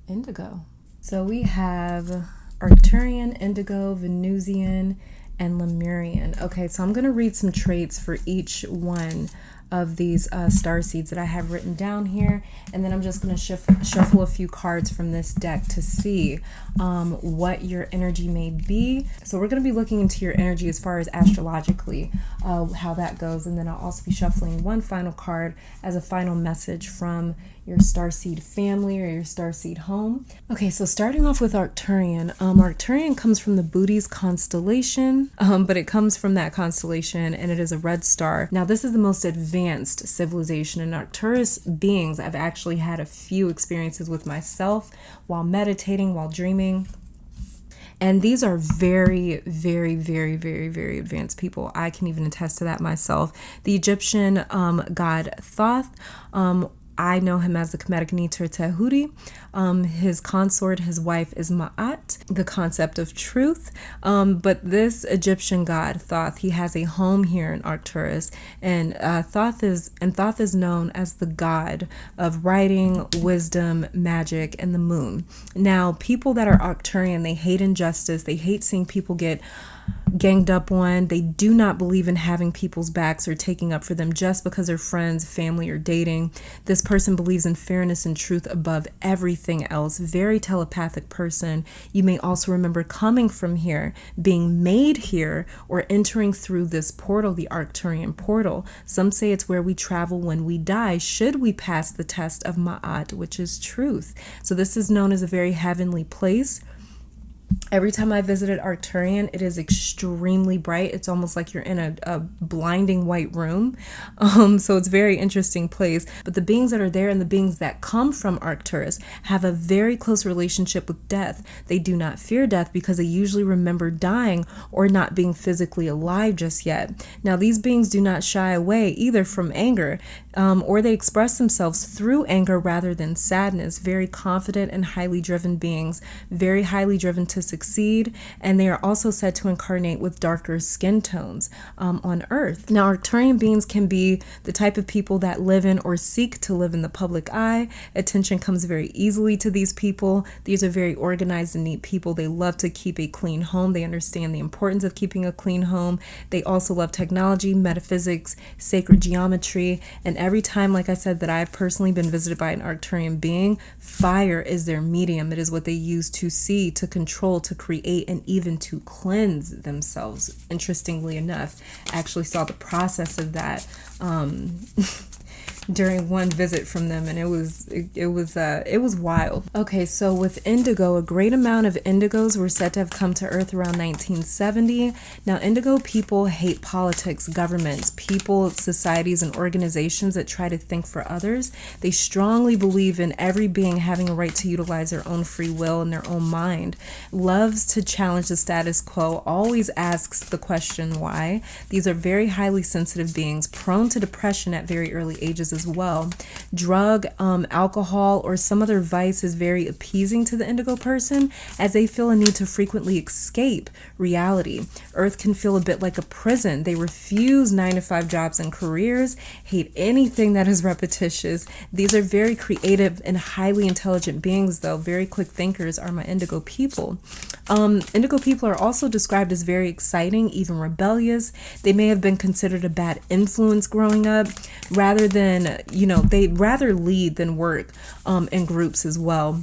A: Indigo. So we have Arcturian, Indigo, Venusian, and Lemurian. Okay, so I'm going to read some traits for each one of these star seeds that I have written down here, and then I'm just going to shuffle a few cards from this deck to see what your energy may be. So we're going to be looking into your energy as far as astrologically how that goes, and then I'll also be shuffling one final card as a final message from your starseed family or your starseed home. Okay, so starting off with Arcturian. Arcturian comes from the Bootes constellation, but it comes from that constellation, and it is a red star. Now, this is the most advanced civilization, and Arcturus beings, I've actually had a few experiences with myself while meditating, while dreaming. And these are very, very, very, very, very advanced people. I can even attest to that myself. The Egyptian god Thoth, I know him as the Kemetic Neter Tehuri. His consort, his wife, is Ma'at, the concept of truth. But this Egyptian god, Thoth, he has a home here in Arcturus, and Thoth is known as the god of writing, wisdom, magic, and the moon. Now, people that are Arcturian, they hate injustice. They hate seeing people get ganged up on. They do not believe in having people's backs or taking up for them just because they're friends, family, or dating. This person believes in fairness and truth above everything else. Very telepathic person. You may also remember coming from here, being made here, or entering through this portal, the Arcturian portal. Some say it's where we travel when we die, should we pass the test of Ma'at, which is truth. So this is known as a very heavenly place. Every time I visited Arcturian, it is extremely bright. It's almost like you're in a blinding white room. So it's a very interesting place. But the beings that are there and the beings that come from Arcturus have a very close relationship with death. They do not fear death because they usually remember dying or not being physically alive just yet. Now, these beings do not shy away either from anger, or they express themselves through anger rather than sadness. Very confident and highly driven beings, very highly driven to succeed, and they are also said to incarnate with darker skin tones on Earth. Now, Arcturian beings can be the type of people that live in or seek to live in the public eye. Attention comes very easily to these people. These are very organized and neat people. They love to keep a clean home. They understand the importance of keeping a clean home. They also love technology, metaphysics, sacred geometry, and every time, like I said, that I've personally been visited by an Arcturian being, fire is their medium. It is what they use to see, to control, to create, and even to cleanse themselves. Interestingly enough, I actually saw the process of that during one visit from them, and it was wild. Okay, so with indigo, a great amount of indigos were said to have come to Earth around 1970. Now, indigo people hate politics, governments, people, societies, and organizations that try to think for others. They strongly believe in every being having a right to utilize their own free will and their own mind. Loves to challenge the status quo, always asks the question why. These are very highly sensitive beings, prone to depression at very early ages as well. Drug, alcohol, or some other vice is very appeasing to the indigo person, as they feel a need to frequently escape reality. Earth can feel a bit like a prison. They refuse 9-to-5 jobs and careers, hate anything that is repetitious. These are very creative and highly intelligent beings, though. Very quick thinkers are my indigo people. Indigo people are also described as very exciting, even rebellious. They may have been considered a bad influence growing up, rather than, they'd rather lead than work in groups as well.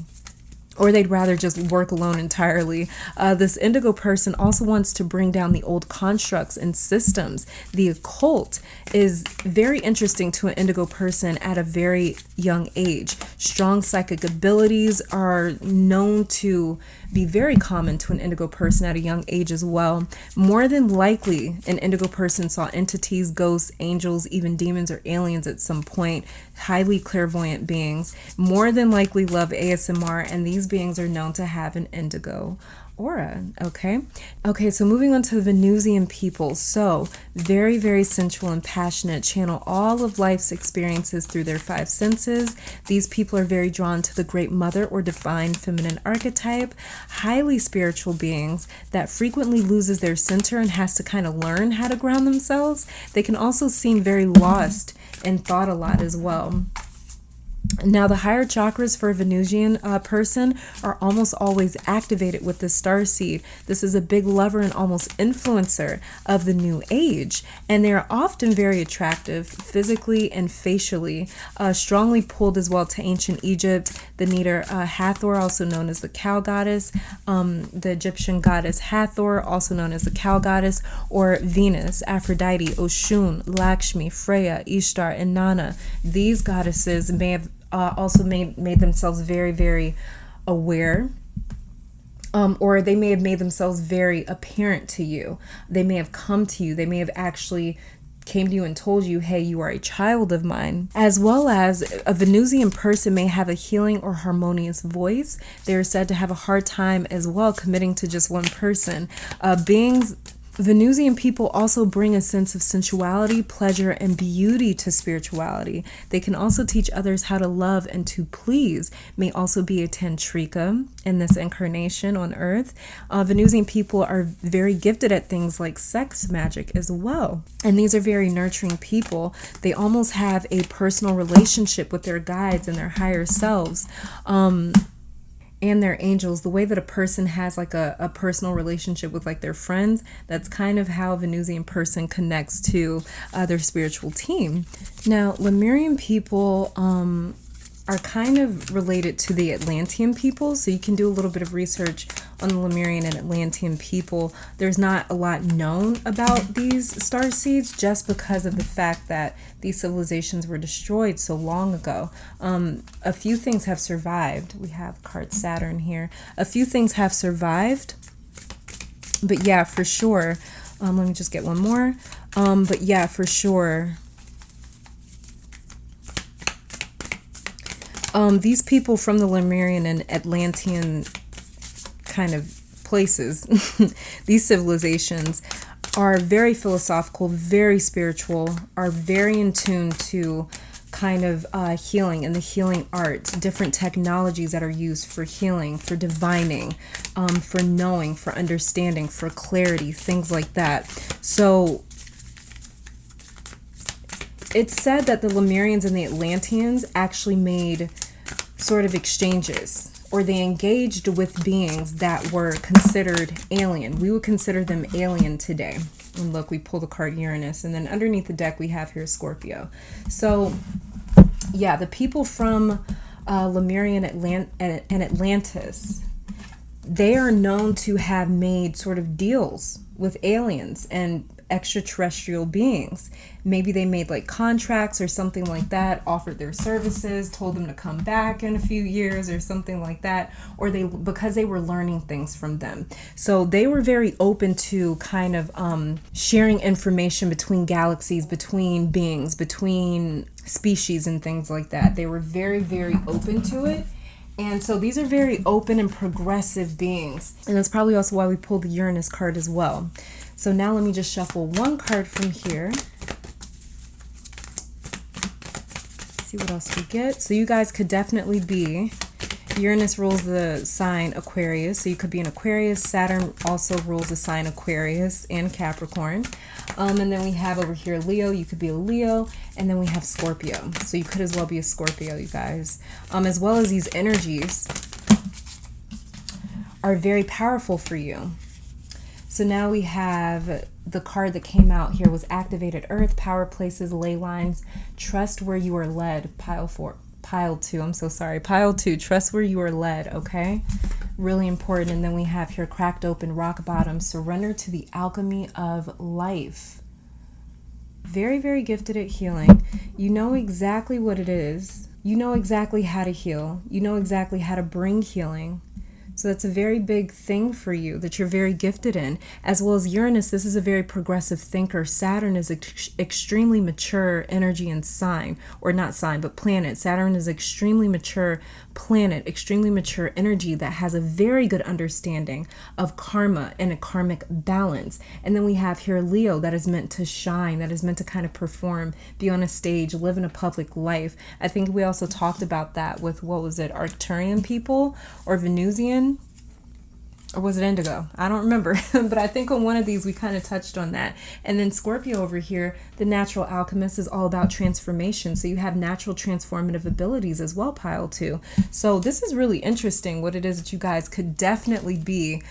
A: Or they'd rather just work alone entirely. This indigo person also wants to bring down the old constructs and systems. The occult is very interesting to an indigo person at a very young age. Strong psychic abilities are known to be very common to an indigo person at a young age as well. More than likely, an indigo person saw entities, ghosts, angels, even demons or aliens at some point. Highly clairvoyant beings. More than likely love ASMR, and these beings are known to have an indigo aura. Okay, so moving on to the Venusian people. So very, very sensual and passionate, channel all of life's experiences through their 5 senses. These people are very drawn to the great mother or divine feminine archetype. Highly spiritual beings that frequently loses their center and has to kind of learn how to ground themselves. They can also seem very lost in thought a lot as well. Now, the higher chakras for a Venusian person are almost always activated with the starseed. This is a big lover and almost influencer of the new age, and they are often very attractive physically and facially, strongly pulled as well to ancient Egypt. The Neter Hathor, also known as the cow goddess, the Egyptian goddess Hathor, also known as the cow goddess, or Venus, Aphrodite, Oshun, Lakshmi, Freya, Ishtar, and Nana. These goddesses may have also made themselves very, very aware, or they may have made themselves very apparent to you. They may have come to you. They may have actually came to you and told you, hey, you are a child of mine. As well as a Venusian person may have a healing or harmonious voice. They are said to have a hard time as well committing to just one person. Venusian people also bring a sense of sensuality, pleasure, and beauty to spirituality. They can also teach others how to love and to please. May also be a tantrika in this incarnation on Earth. Venusian people are very gifted at things like sex magic as well. And these are very nurturing people. They almost have a personal relationship with their guides and their higher selves. And their angels, the way that a person has like a personal relationship with like their friends, that's kind of how a Venusian person connects to their spiritual team. Now, Lemurian people are kind of related to the Atlantean people, so you can do a little bit of research on the Lemurian and Atlantean people. There's not a lot known about these starseeds just because of the fact that these civilizations were destroyed so long ago. A few things have survived. We have card Saturn here. A few things have survived, But yeah, for sure. Let me just get one more. But yeah, for sure. These people from the Lemurian and Atlantean kind of places, these civilizations are very philosophical, very spiritual, are very in tune to kind of healing and the healing arts, different technologies that are used for healing, for divining, for knowing, for understanding, for clarity, things like that. So it's said that the Lemurians and the Atlanteans actually made sort of exchanges, or they engaged with beings that were considered alien. We would consider them alien today. And look, we pull the card Uranus, and then underneath the deck we have here Scorpio. So yeah, the people from Lemurian and Atlantis, they are known to have made sort of deals with aliens and extraterrestrial beings. Maybe they made like contracts or something like that, offered their services, told them to come back in a few years or something like that, or because they were learning things from them. So they were very open to kind of sharing information between galaxies, between beings, between species and things like that. They were very, very open to it. And so these are very open and progressive beings. And that's probably also why we pulled the Uranus card as well. So now let me just shuffle one card from here. See what else we get. So you guys could definitely be, Uranus rules the sign Aquarius. So you could be an Aquarius. Saturn also rules the sign Aquarius and Capricorn. And then we have over here Leo. You could be a Leo. And then we have Scorpio. So you could as well be a Scorpio, you guys. As well as these energies are very powerful for you. So now we have the card that came out here was Activated Earth, Power Places, Ley Lines, Trust Where You Are Led, Pile 2, I'm so sorry, Pile 2, Trust Where You Are Led, okay? Really important. And then we have here Cracked Open, Rock Bottom, Surrender to the Alchemy of Life. Very, very gifted at healing. You know exactly what it is. You know exactly how to heal. You know exactly how to bring healing. So that's a very big thing for you that you're very gifted in. As well as Uranus, this is a very progressive thinker. Saturn is extremely mature energy and sign, or not sign, but planet. Saturn is extremely mature planet, extremely mature energy that has a very good understanding of karma and a karmic balance. And then we have here Leo, that is meant to shine, that is meant to kind of perform, be on a stage, live in a public life. I think we also talked about that with, what was it, Arcturian people or Venusian? Or was it indigo? I don't remember. But I think on one of these we kind of touched on that. And then Scorpio over here, the natural alchemist, is all about transformation. So you have natural transformative abilities as well, Pile 2. So this is really interesting what it is that you guys could definitely be.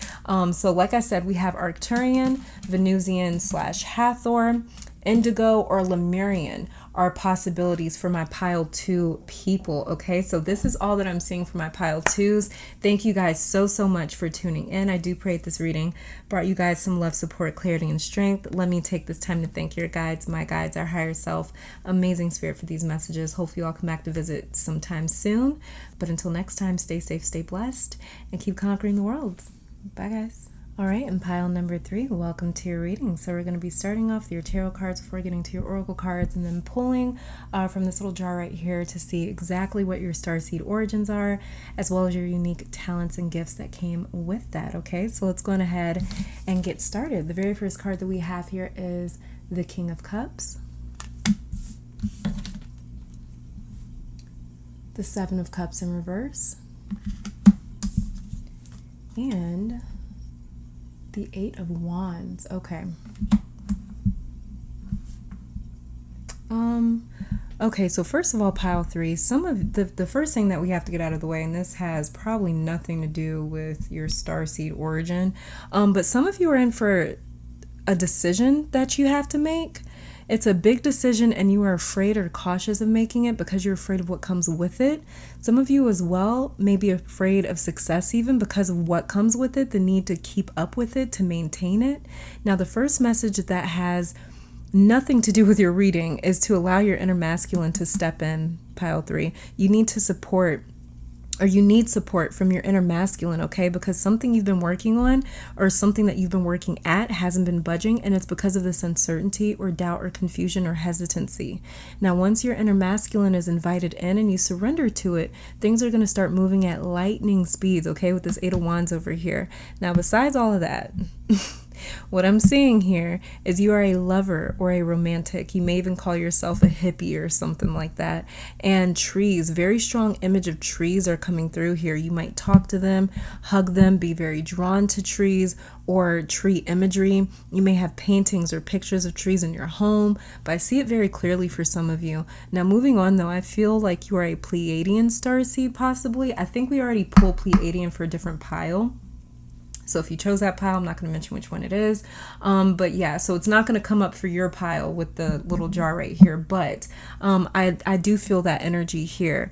A: So like I said, we have Arcturian, Venusian / Hathor, Indigo, or Lemurian are possibilities for my Pile 2 people, okay? So this is all that I'm seeing for my Pile 2s. Thank you guys so much for tuning in. I do pray this reading brought you guys some love, support, clarity, and strength. Let me take this time to thank your guides, my guides, our higher self, amazing spirit, for these messages. Hopefully you all come back to visit sometime soon. But until next time, stay safe, stay blessed, and keep conquering the world. Bye, guys. All right, and pile number 3, welcome to your reading. So we're going to be starting off with your tarot cards before getting to your oracle cards, and then pulling from this little jar right here to see exactly what your starseed origins are, as well as your unique talents and gifts that came with that, okay? So let's go on ahead and get started. The very first card that we have here is the King of Cups, the Seven of Cups in reverse, and the Eight of Wands. Okay. Okay, so first of all, pile 3, some of the first thing that we have to get out of the way, and this has probably nothing to do with your starseed origin, but some of you are in for a decision that you have to make. It's a big decision and you are afraid or cautious of making it because you're afraid of what comes with it. Some of you as well may be afraid of success even because of what comes with it, the need to keep up with it, to maintain it. Now, the first message that has nothing to do with your reading is to allow your inner masculine to step in, pile 3. You need to support or you need support from your inner masculine, okay? Because something you've been working on or something that you've been working at hasn't been budging, and it's because of this uncertainty or doubt or confusion or hesitancy. Now, once your inner masculine is invited in and you surrender to it, things are going to start moving at lightning speeds, okay, with this Eight of Wands over here. Now, besides all of that, what I'm seeing here is you are a lover or a romantic. You may even call yourself a hippie or something like that. And trees, very strong image of trees are coming through here. You might talk to them, hug them, be very drawn to trees or tree imagery. You may have paintings or pictures of trees in your home, but I see it very clearly for some of you. Now, moving on though, I feel like you are a Pleiadian starseed possibly. I think we already pulled Pleiadian for a different pile. So if you chose that pile, I'm not going to mention which one it is. But yeah, so it's not going to come up for your pile with the little jar right here. But I do feel that energy here.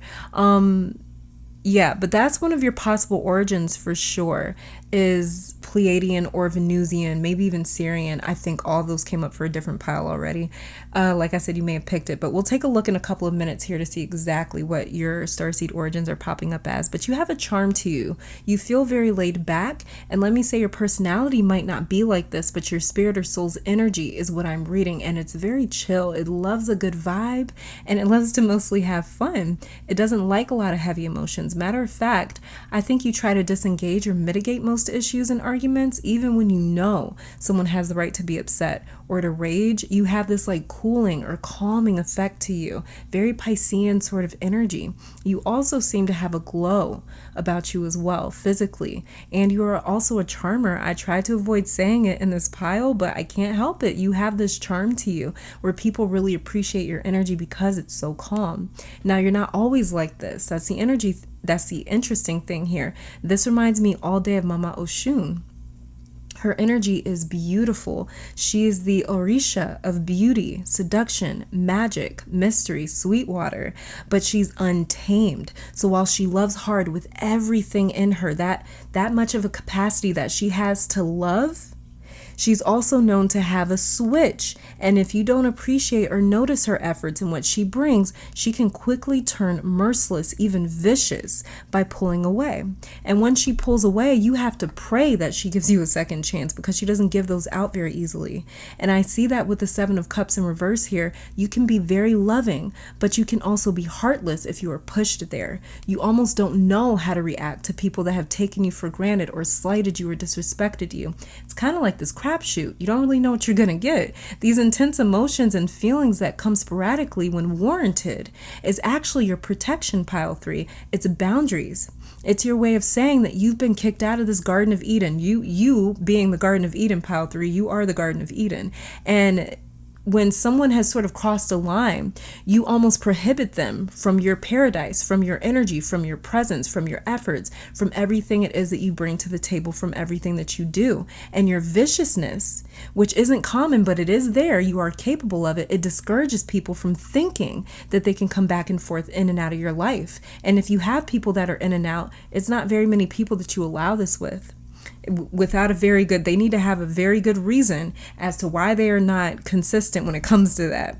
A: Yeah, but that's one of your possible origins for sure, is Pleiadian or Venusian, maybe even Syrian. I think all those came up for a different pile already. Like I said, you may have picked it, but we'll take a look in a couple of minutes here to see exactly what your starseed origins are popping up as. But you have a charm to you. You feel very laid back, and let me say your personality might not be like this, but your spirit or soul's energy is what I'm reading, and it's very chill. It loves a good vibe, and it loves to mostly have fun. It doesn't like a lot of heavy emotions. Matter of fact, I think you try to disengage or mitigate most issues and arguments, even when you know someone has the right to be upset or to rage. You have this like cooling or calming effect to you, very Piscean sort of energy. You also seem to have a glow about you as well, physically, and you are also a charmer. I try to avoid saying it in this pile, but I can't help it. You have this charm to you where people really appreciate your energy because it's so calm. Now, you're not always like this. That's the energy. That's the interesting thing here. This reminds me all day of Mama Oshun. Her energy is beautiful. She is the Orisha of beauty, seduction, magic, mystery, sweet water, but she's untamed. So while she loves hard with everything in her, that much of a capacity that she has to love, she's also known to have a switch, and if you don't appreciate or notice her efforts and what she brings, she can quickly turn merciless, even vicious, by pulling away. And when she pulls away, you have to pray that she gives you a second chance, because she doesn't give those out very easily. And I see that with the Seven of Cups in reverse here. You can be very loving, but you can also be heartless if you are pushed there. You almost don't know how to react to people that have taken you for granted or slighted you or disrespected you. It's kind of like this crapshoot. You don't really know what you're gonna get. These intense emotions and feelings that come sporadically when warranted is actually your protection, pile 3. It's boundaries. It's your way of saying that you've been kicked out of this Garden of Eden. You being the Garden of Eden, pile 3, you are the Garden of Eden. And when someone has sort of crossed a line, you almost prohibit them from your paradise, from your energy, from your presence, from your efforts, from everything it is that you bring to the table, from everything that you do. And your viciousness, which isn't common, but it is there, you are capable of it. It discourages people from thinking that they can come back and forth in and out of your life. And if you have people that are in and out, it's not very many people that you allow this with. Without a very good, they need to have a very good reason as to why they are not consistent when it comes to that.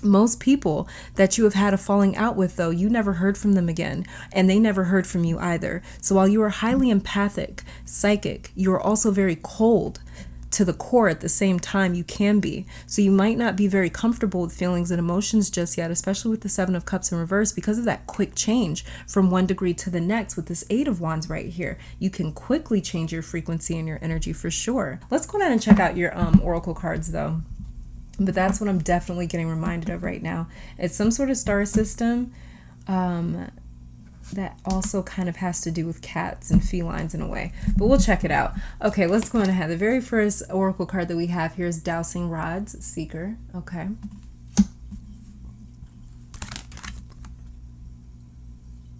A: Most people that you have had a falling out with, though, you never heard from them again, and they never heard from you either. So while you are highly empathic, psychic, you are also very cold to the core at the same time. You can be. So you might not be very comfortable with feelings and emotions just yet, especially with the Seven of Cups in reverse, because of that quick change from one degree to the next. With this Eight of Wands right here, you can quickly change your frequency and your energy for sure. Let's go ahead and check out your oracle cards though. But that's what I'm definitely getting reminded of right now. It's some sort of star system that also kind of has to do with cats and felines in a way, but we'll check it out. Okay, let's go on ahead. The very first oracle card that we have here is Dowsing Rods, Seeker. Okay.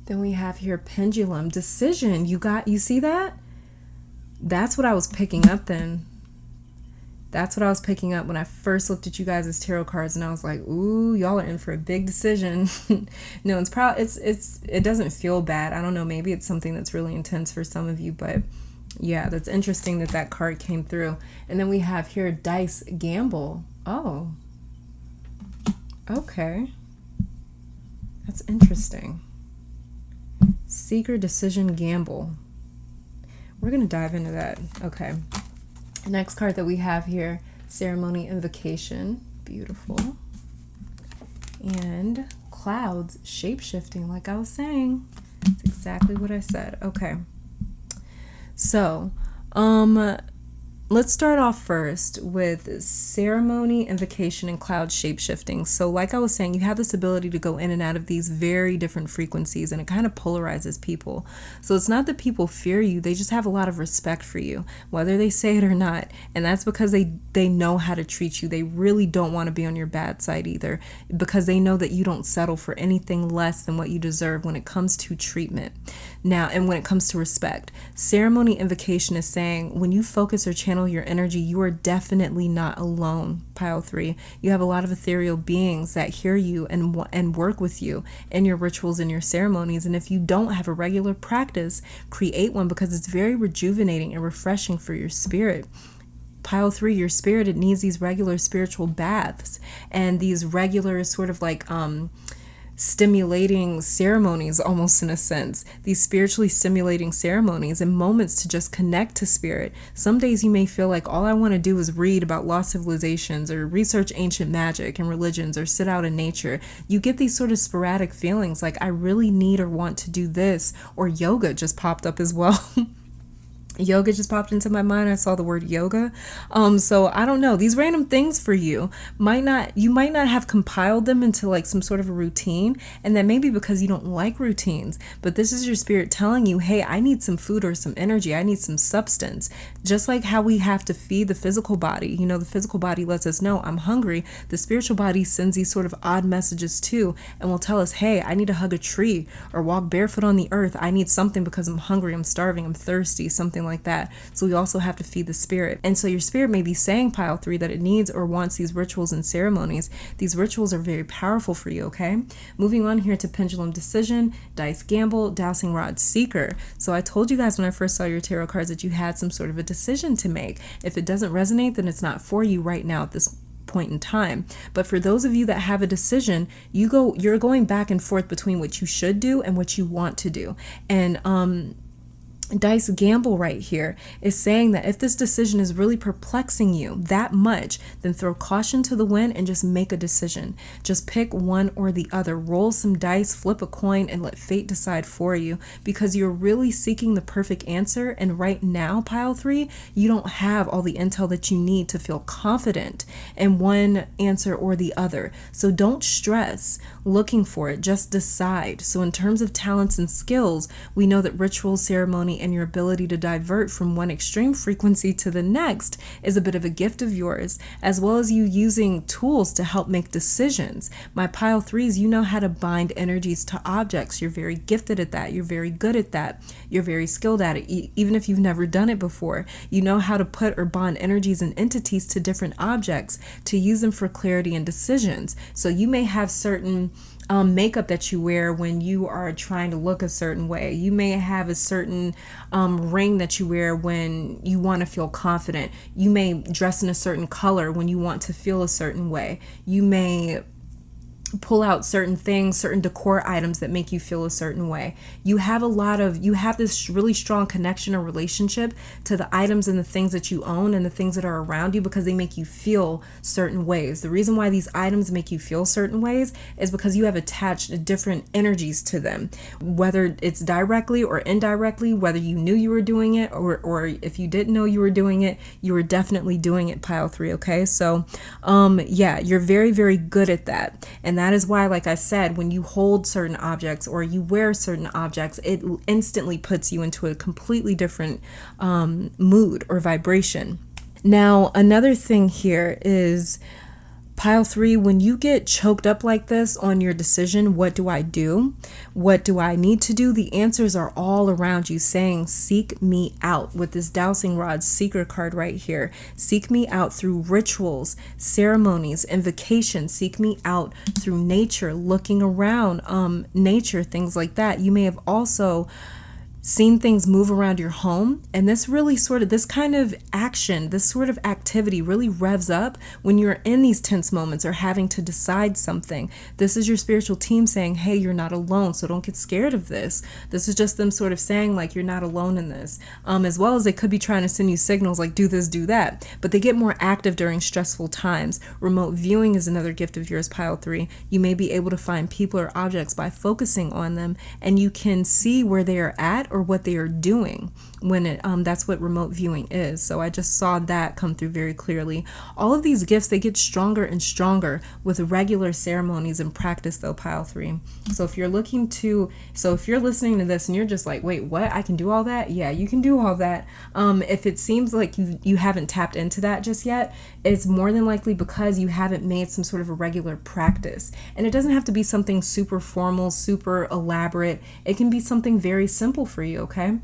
A: Then we have here Pendulum, Decision. You see that? That's what I was picking up then. That's what I was picking up when I first looked at you guys as tarot cards, and I was like, ooh, y'all are in for a big decision. No, it's probably, it doesn't feel bad. I don't know, maybe it's something that's really intense for some of you, but yeah, that's interesting that that card came through. And then we have here Dice Gamble. Oh, okay. That's interesting. Seeker, decision, gamble. We're going to dive into that. Okay. Next card that we have here, ceremony, invocation. Beautiful. And clouds, shape-shifting, like I was saying. That's exactly what I said. Okay. So, let's start off first with ceremony, invocation, and cloud shapeshifting. So like I was saying, you have this ability to go in and out of these very different frequencies, and it kind of polarizes people. So it's not that people fear you, they just have a lot of respect for you, whether they say it or not. And that's because they know how to treat you. They really don't want to be on your bad side either, because they know that you don't settle for anything less than what you deserve when it comes to treatment. Now, and when it comes to respect, ceremony invocation is saying when you focus or channel your energy, you are definitely not alone, pile 3. You have a lot of ethereal beings that hear you and work with you in your rituals and your ceremonies. And if you don't have a regular practice, create one, because it's very rejuvenating and refreshing for your spirit. Pile 3, your spirit, it needs these regular spiritual baths and these regular sort of like stimulating ceremonies, almost in a sense, these spiritually stimulating ceremonies and moments to just connect to spirit. Some days you may feel like all I want to do is read about lost civilizations or research ancient magic and religions or sit out in nature. You get these sort of sporadic feelings like I really need or want to do this, or yoga just popped up as well. Yoga just popped into my mind. I saw the word yoga. So I don't know. These random things for you might not have compiled them into like some sort of a routine. And that may be because you don't like routines. But this is your spirit telling you, hey, I need some food or some energy. I need some substance. Just like how we have to feed the physical body. You know, the physical body lets us know I'm hungry. The spiritual body sends these sort of odd messages too, and will tell us, hey, I need to hug a tree or walk barefoot on the earth. I need something because I'm hungry, I'm starving, I'm thirsty, something like that. So we also have to feed the spirit. And so your spirit may be saying, pile 3, that it needs or wants these rituals and ceremonies. These rituals are very powerful for you, okay? Moving on here to pendulum, decision, dice, gamble, dowsing rod, seeker. So I told you guys when I first saw your tarot cards that you had some sort of a decision to make. If it doesn't resonate, then it's not for you right now at this point in time. But for those of you that have a decision, you're going back and forth between what you should do and what you want to do. And dice gamble right here is saying that if this decision is really perplexing you that much, then throw caution to the wind and just make a decision. Just pick one or the other. Roll some dice, flip a coin, and let fate decide for you, because you're really seeking the perfect answer. And right now, pile 3, you don't have all the intel that you need to feel confident in one answer or the other. So don't stress looking for it, just decide. So in terms of talents and skills, we know that ritual, ceremony, and your ability to divert from one extreme frequency to the next is a bit of a gift of yours, as well as you using tools to help make decisions. My pile 3s, you know how to bind energies to objects. You're very gifted at that. You're very good at that. You're very skilled at it. Even if you've never done it before, you know how to put or bond energies and entities to different objects to use them for clarity and decisions. So you may have certain makeup that you wear when you are trying to look a certain way. You may have a certain ring that you wear when you want to feel confident. You may dress in a certain color when you want to feel a certain way. You may pull out certain things, certain decor items that make you feel a certain way. You have this really strong connection or relationship to the items and the things that you own and the things that are around you, because they make you feel certain ways. The reason why these items make you feel certain ways is because you have attached different energies to them, whether it's directly or indirectly, whether you knew you were doing it or if you didn't know you were doing it, you were definitely doing it, pile 3, okay? So yeah, you're very, very good at that. And that is why, like I said, when you hold certain objects or you wear certain objects, it instantly puts you into a completely different mood or vibration. Now, another thing here is, pile 3, when you get choked up like this on your decision, what do I do? What do I need to do? The answers are all around you saying, seek me out, with this dowsing rod seeker card right here. Seek me out through rituals, ceremonies, invocations. Seek me out through nature, looking around, nature, things like that. You may have also seen things move around your home. And this really this kind of action, this sort of activity really revs up when you're in these tense moments or having to decide something. This is your spiritual team saying, hey, you're not alone, so don't get scared of this. This is just them sort of saying like, you're not alone in this. As well as they could be trying to send you signals like, do this, do that. But they get more active during stressful times. Remote viewing is another gift of yours, pile 3. You may be able to find people or objects by focusing on them, and you can see where they are at or what they are doing when that's what remote viewing is. So I just saw that come through very clearly. All of these gifts, they get stronger and stronger with regular ceremonies and practice though, pile 3. So if you're listening to this and you're just like, wait, what? I can do all that? Yeah, you can do all that. If it seems like you haven't tapped into that just yet, it's more than likely because you haven't made some sort of a regular practice. And it doesn't have to be something super formal, super elaborate. It can be something very simple for you, okay?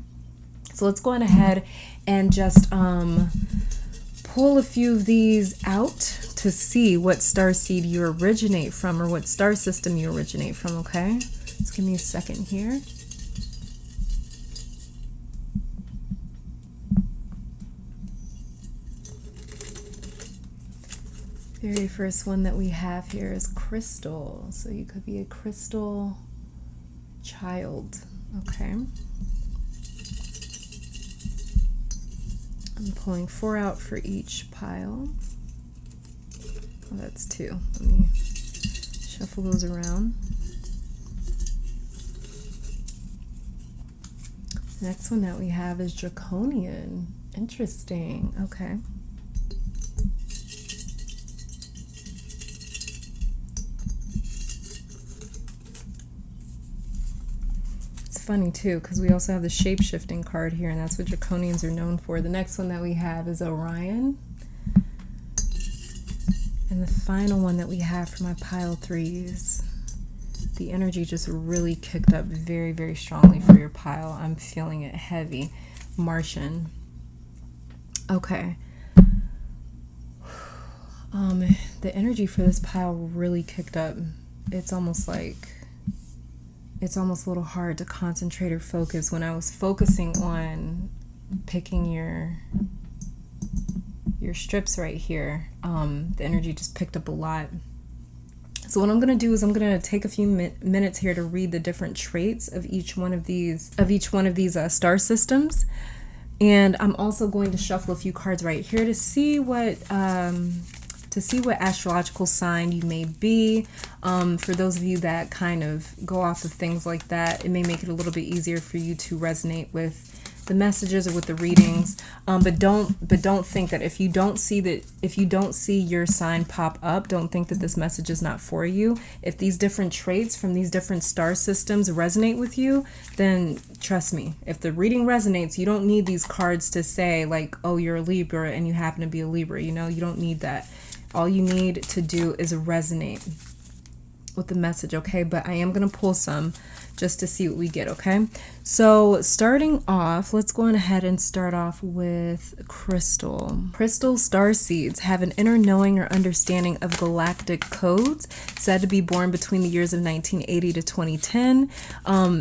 A: So let's go on ahead and just pull a few of these out to see what starseed you originate from or what star system you originate from, okay? Just give me a second here. Very first one that we have here is crystal. So you could be a crystal child, okay? I'm pulling 4 out for each pile. Oh, that's 2. Let me shuffle those around. The next one that we have is draconian. Interesting. Okay. Funny too, because we also have the shape-shifting card here, and that's what draconians are known for. The next one that we have is Orion, and the final one that we have for my pile 3s, the energy just really kicked up very, very strongly for your pile. I'm feeling it heavy. Martian. Okay. The energy for this pile really kicked up. It's almost a little hard to concentrate or focus. When I was focusing on picking your strips right here, the energy just picked up a lot. So what I'm going to do is I'm going to take a few minutes here to read the different traits of each one of these star systems, and I'm also going to shuffle a few cards right here to see what astrological sign you may be. For those of you that kind of go off of things like that, it may make it a little bit easier for you to resonate with the messages or with the readings. But don't think that if you don't see your sign pop up, don't think that this message is not for you. If these different traits from these different star systems resonate with you, then trust me, if the reading resonates, you don't need these cards to say like, oh, you're a Libra and you happen to be a Libra. You don't need that. All you need to do is resonate with the message, okay? But I am going to pull some just to see what we get, okay? So starting off, let's go on ahead and start off with crystal. Crystal starseeds have an inner knowing or understanding of galactic codes, said to be born between the years of 1980 to 2010.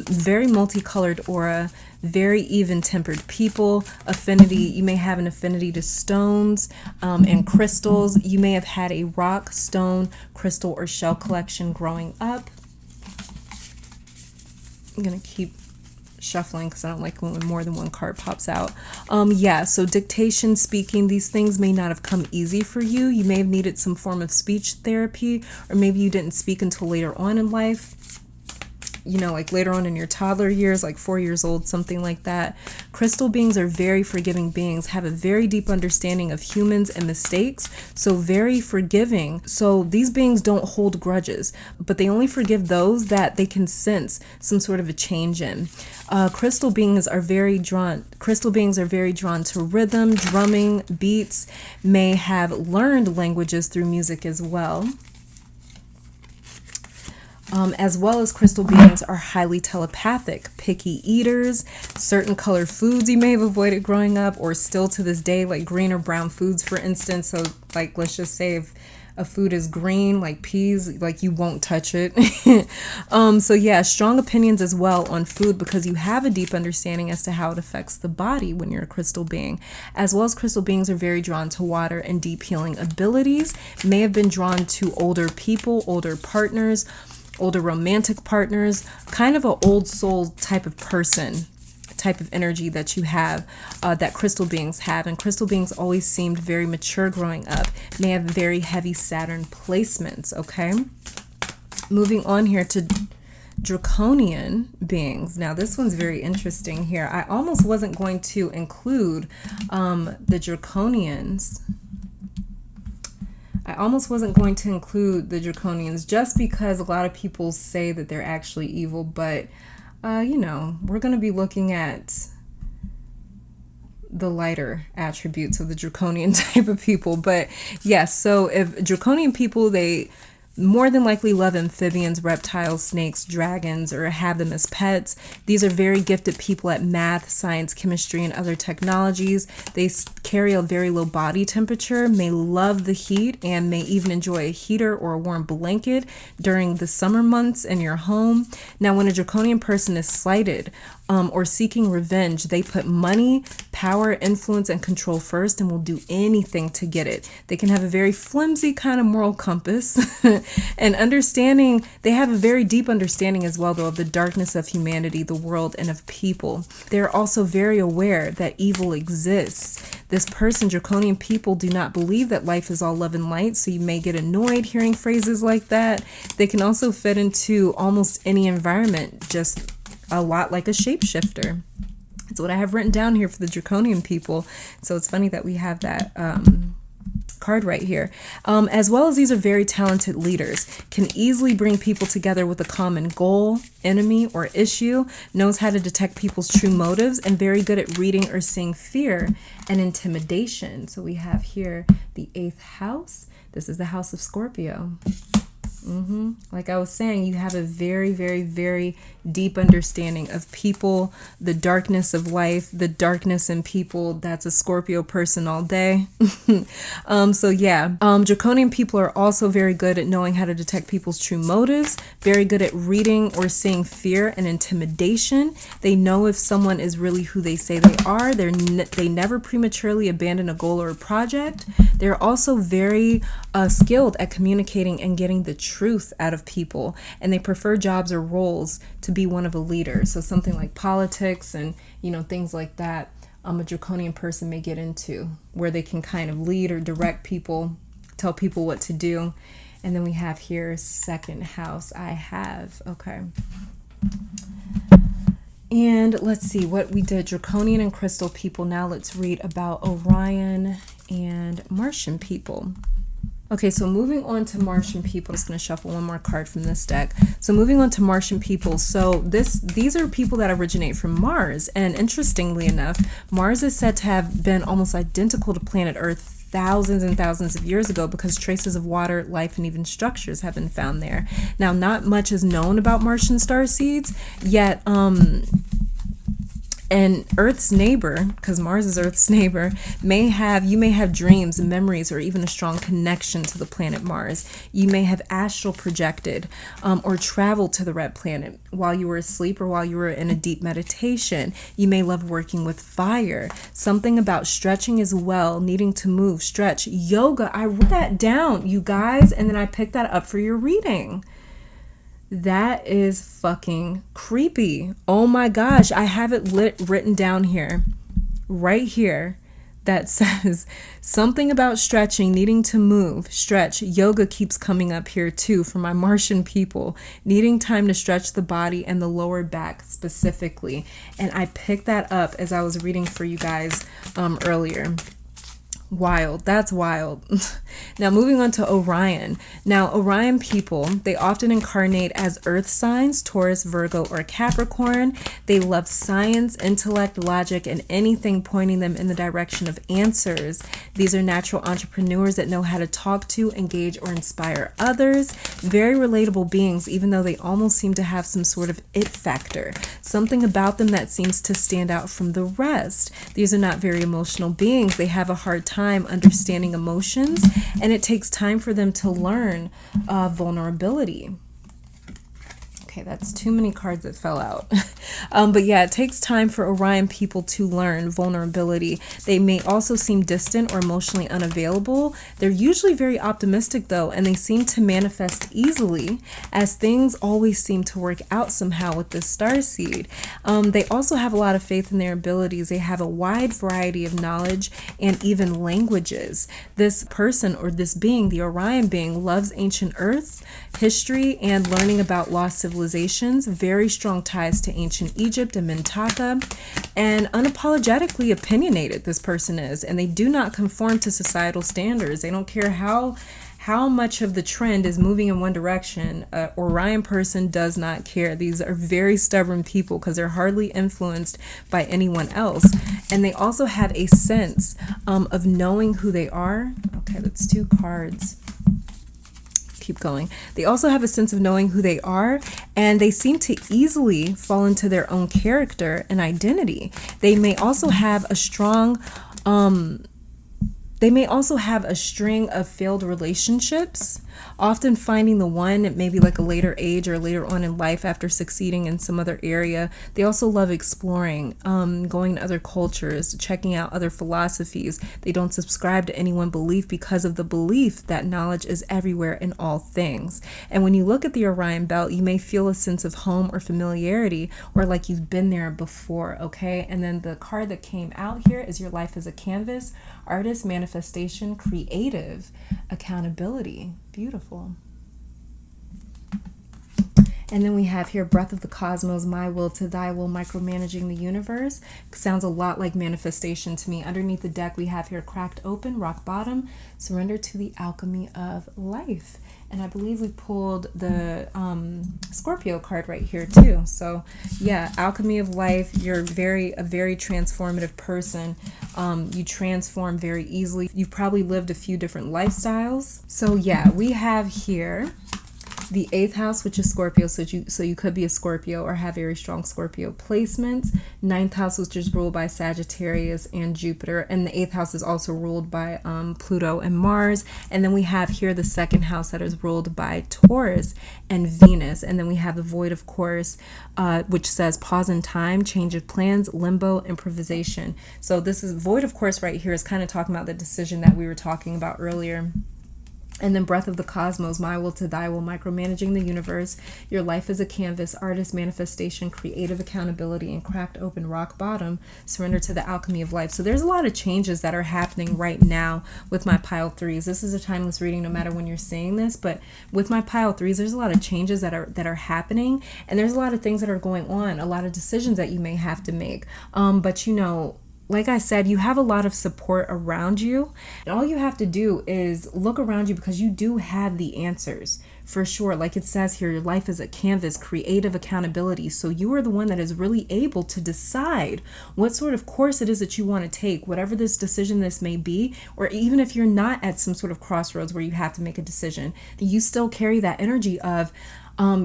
A: Very multicolored aura, very even-tempered people. Affinity, you may have an affinity to stones and crystals. You may have had a rock, stone, crystal, or shell collection growing up. I'm gonna keep shuffling because I don't like when more than one card pops out. Yeah, so dictation, speaking, these things may not have come easy for you. You may have needed some form of speech therapy, or maybe you didn't speak until later on in life. Like later on in your toddler years, like 4 years old, something like that. Crystal beings are very forgiving beings, have a very deep understanding of humans and mistakes, so very forgiving. So these beings don't hold grudges, but they only forgive those that they can sense some sort of a change in. Crystal beings are very drawn to rhythm, drumming, beats, may have learned languages through music as well. As well as crystal beings are highly telepathic, picky eaters, certain color foods you may have avoided growing up or still to this day, like green or brown foods, for instance. So like, let's just say if a food is green, like peas, like you won't touch it. So yeah, strong opinions as well on food, because you have a deep understanding as to how it affects the body when you're a crystal being. As well as crystal beings are very drawn to water and deep healing abilities, may have been drawn to older people, older partners, older romantic partners, kind of an old soul type of person, type of energy that you have, that crystal beings have. And crystal beings always seemed very mature growing up, may have very heavy Saturn placements. Okay, moving on here to draconian beings. Now this one's very interesting here. I almost wasn't going to include the draconians. I almost wasn't going to include the draconians just because a lot of people say that they're actually evil, but you know, we're going to be looking at the lighter attributes of the draconian type of people. But yes, so if draconian people, they more than likely love amphibians, reptiles, snakes, dragons, or have them as pets. These are very gifted people at math, science, chemistry, and other technologies. They carry a very low body temperature, may love the heat, and may even enjoy a heater or a warm blanket during the summer months in your home. Now, when a draconian person is slighted or seeking revenge, they put money, power, influence, and control first and will do anything to get it. They can have a very flimsy kind of moral compass and understanding. They have a very deep understanding as well, though, of the darkness of humanity, the world, and of people. They're also very aware that evil exists. This person, draconian people, do not believe that life is all love and light, so you may get annoyed hearing phrases like that. They can also fit into almost any environment, just a lot like a shapeshifter. That's what I have written down here for the draconian people. So it's funny that we have that card right here. As well as these are very talented leaders, can easily bring people together with a common goal, enemy, or issue, knows how to detect people's true motives, and very good at reading or seeing fear and intimidation. So we have here the 8th house. This is the house of Scorpio. Like I was saying, you have a very, very, very deep understanding of people, the darkness of life, the darkness in people. That's a Scorpio person all day. So yeah, draconian people are also very good at knowing how to detect people's true motives, very good at reading or seeing fear and intimidation. They know if someone is really who they say they are. They never prematurely abandon a goal or a project. They're also very skilled at communicating and getting the truth out of people, and they prefer jobs or roles to be one of a leader. So something like politics and, you know, things like that, a draconian person may get into, where they can kind of lead or direct people, tell people what to do. And then we have here 2nd house. Okay. And let's see what we did. Draconian and crystal people. Now let's read about Orion and Martian people. Okay, so moving on to Martian people, I'm just going to shuffle one more card from this deck. So moving on to Martian people. So these are people that originate from Mars. And interestingly enough, Mars is said to have been almost identical to planet Earth thousands and thousands of years ago, because traces of water, life, and even structures have been found there. Now, not much is known about Martian starseeds, yet and Earth's neighbor, because Mars is Earth's neighbor, you may have dreams and memories or even a strong connection to the planet Mars. You may have astral projected or traveled to the red planet while you were asleep or while you were in a deep meditation. You may love working with fire. Something about stretching as well, needing to move, stretch, yoga. I wrote that down, you guys, and then I picked that up for your reading. That is fucking creepy. Oh my gosh. I have it written down here, right here, that says something about stretching, needing to move, stretch. Yoga keeps coming up here too for my Martian people, needing time to stretch the body and the lower back specifically. And I picked that up as I was reading for you guys earlier. Wild. That's wild. Now moving on to Orion. Now Orion people, they often incarnate as earth signs, Taurus, Virgo, or Capricorn. They love science, intellect, logic, and anything pointing them in the direction of answers. These are natural entrepreneurs that know how to talk to, engage, or inspire others. Very relatable beings, even though they almost seem to have some sort of it factor. Something about them that seems to stand out from the rest. These are not very emotional beings. They have a hard time time understanding emotions, and it takes time for them to learn vulnerability. Okay, that's too many cards that fell out. But yeah, it takes time for Orion people to learn vulnerability. They may also seem distant or emotionally unavailable. They're usually very optimistic though, and they seem to manifest easily, as things always seem to work out somehow with this starseed. They also have a lot of faith in their abilities. They have a wide variety of knowledge and even languages. This person, or this being, the Orion being, loves ancient Earth, history, and learning about lost civilizations. Very strong ties to ancient Egypt and Mintaka, and unapologetically opinionated this person is, and they do not conform to societal standards. They don't care how much of the trend is moving in one direction. Orion person does not care. These are very stubborn people because they're hardly influenced by anyone else, and they also have a sense of knowing who they are. Okay, that's 2 cards. Keep going. They also have a sense of knowing who they are, and they seem to easily fall into their own character and identity. They may also have a strong string of failed relationships, often finding the one at maybe like a later age or later on in life after succeeding in some other area. They also love exploring, going to other cultures, checking out other philosophies. They don't subscribe to any one belief because of the belief that knowledge is everywhere in all things. And when you look at the Orion belt, you may feel a sense of home or familiarity, or like you've been there before, okay? And then the card that came out here is your life as a canvas, artist, manifestation, creative, accountability. Beautiful. And then we have here breath of the cosmos, my will to thy will, micromanaging the universe. Sounds a lot like manifestation to me. Underneath the deck we have here cracked open, rock bottom, surrender to the alchemy of life. And I believe we pulled the Scorpio card right here too. So yeah, alchemy of life. You're a very transformative person. You transform very easily. You've probably lived a few different lifestyles. So yeah, we have here the 8th house, which is Scorpio, so you could be a Scorpio or have very strong Scorpio placements. 9th house, which is ruled by Sagittarius and Jupiter, and the 8th house is also ruled by Pluto and Mars. And then we have here the 2nd house that is ruled by Taurus and Venus. And then we have the void, of course, which says pause in time, change of plans, limbo, improvisation. So this is void, of course, right here is kind of talking about the decision that we were talking about earlier. And then breath of the cosmos, my will to thy will, micromanaging the universe. Your life is a canvas, artist, manifestation, creative accountability, and cracked open, rock bottom, surrender to the alchemy of life. So there's a lot of changes that are happening right now with my pile 3s. This is a timeless reading no matter when you're seeing this, but with my pile 3s, there's a lot of changes that are happening, and there's a lot of things that are going on, a lot of decisions that you may have to make. But you know, like I said, you have a lot of support around you, and all you have to do is look around you because you do have the answers for sure. Like it says here, your life is a canvas, creative accountability. So you are the one that is really able to decide what sort of course it is that you want to take, whatever this decision this may be, or even if you're not at some sort of crossroads where you have to make a decision, you still carry that energy of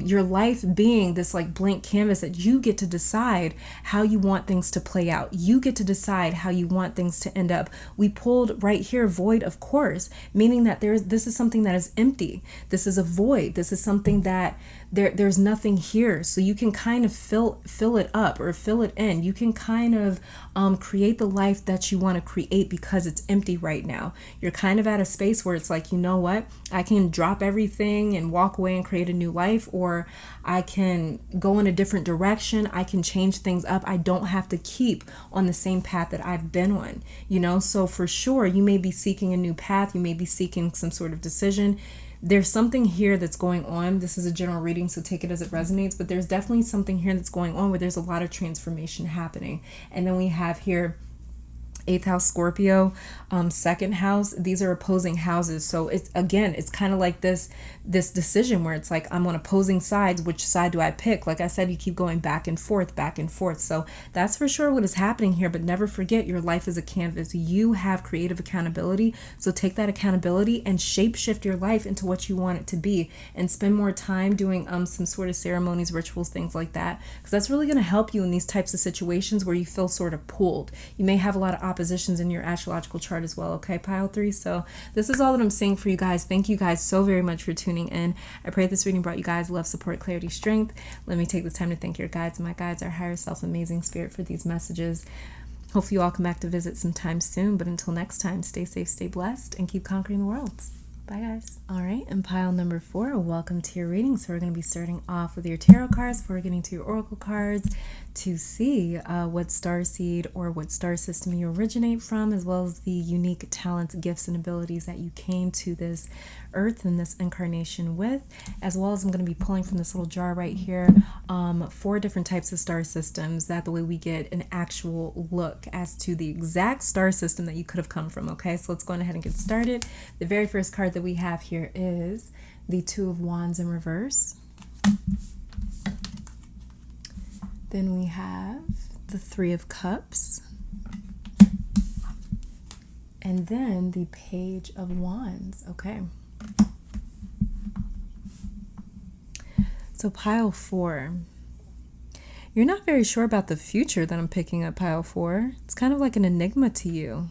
A: your life being this like blank canvas that you get to decide how you want things to play out. You get to decide how you want things to end up. We pulled right here void, of course, meaning that this is something that is empty. This is a void. This is something that there's nothing here. So you can kind of fill it up or fill it in. You can kind of create the life that you want to create because it's empty right now. You're kind of at a space where it's like, you know what? I can drop everything and walk away and create a new life, or I can go in a different direction. I can change things up. I don't have to keep on the same path that I've been on, you know? So for sure, you may be seeking a new path. You may be seeking some sort of decision. There's something here that's going on. This is a general reading, so take it as it resonates, but there's definitely something here that's going on where there's a lot of transformation happening. And then we have here 8th house Scorpio, 2nd house. These are opposing houses. So it's kind of like this decision where it's like, I'm on opposing sides. Which side do I pick? Like I said, you keep going back and forth, back and forth. So that's for sure what is happening here. But never forget, your life is a canvas. You have creative accountability. So take that accountability and shape shift your life into what you want it to be, and spend more time doing some sort of ceremonies, rituals, things like that, because that's really going to help you in these types of situations where you feel sort of pulled. You may have a lot of oppositions in your astrological chart as well, okay, pile 3? So this is all that I'm saying for you guys. Thank you guys so very much for tuning in. I pray this reading brought you guys love, support, clarity, strength. Let me take this time to thank your guides and my guides, our higher self, amazing spirit, for these messages. Hope you all come back to visit sometime soon. But until next time, stay safe, stay blessed, and keep conquering the world. Bye, guys. All right, and pile number 4, welcome to your reading. So we're going to be starting off with your tarot cards before getting to your oracle cards to see what starseed or what star system you originate from, as well as the unique talents, gifts, and abilities that you came to this earth and this incarnation with, as well as I'm going to be pulling from this little jar right here 4 different types of star systems. That the way we get an actual look as to the exact star system that you could have come from. Okay, so let's go ahead and get started. The very first card that we have here is the 2 of Wands in reverse. Then we have the 3 of Cups. And then the Page of Wands. Okay. So pile 4. You're not very sure about the future that I'm picking up, pile 4. It's kind of like an enigma to you.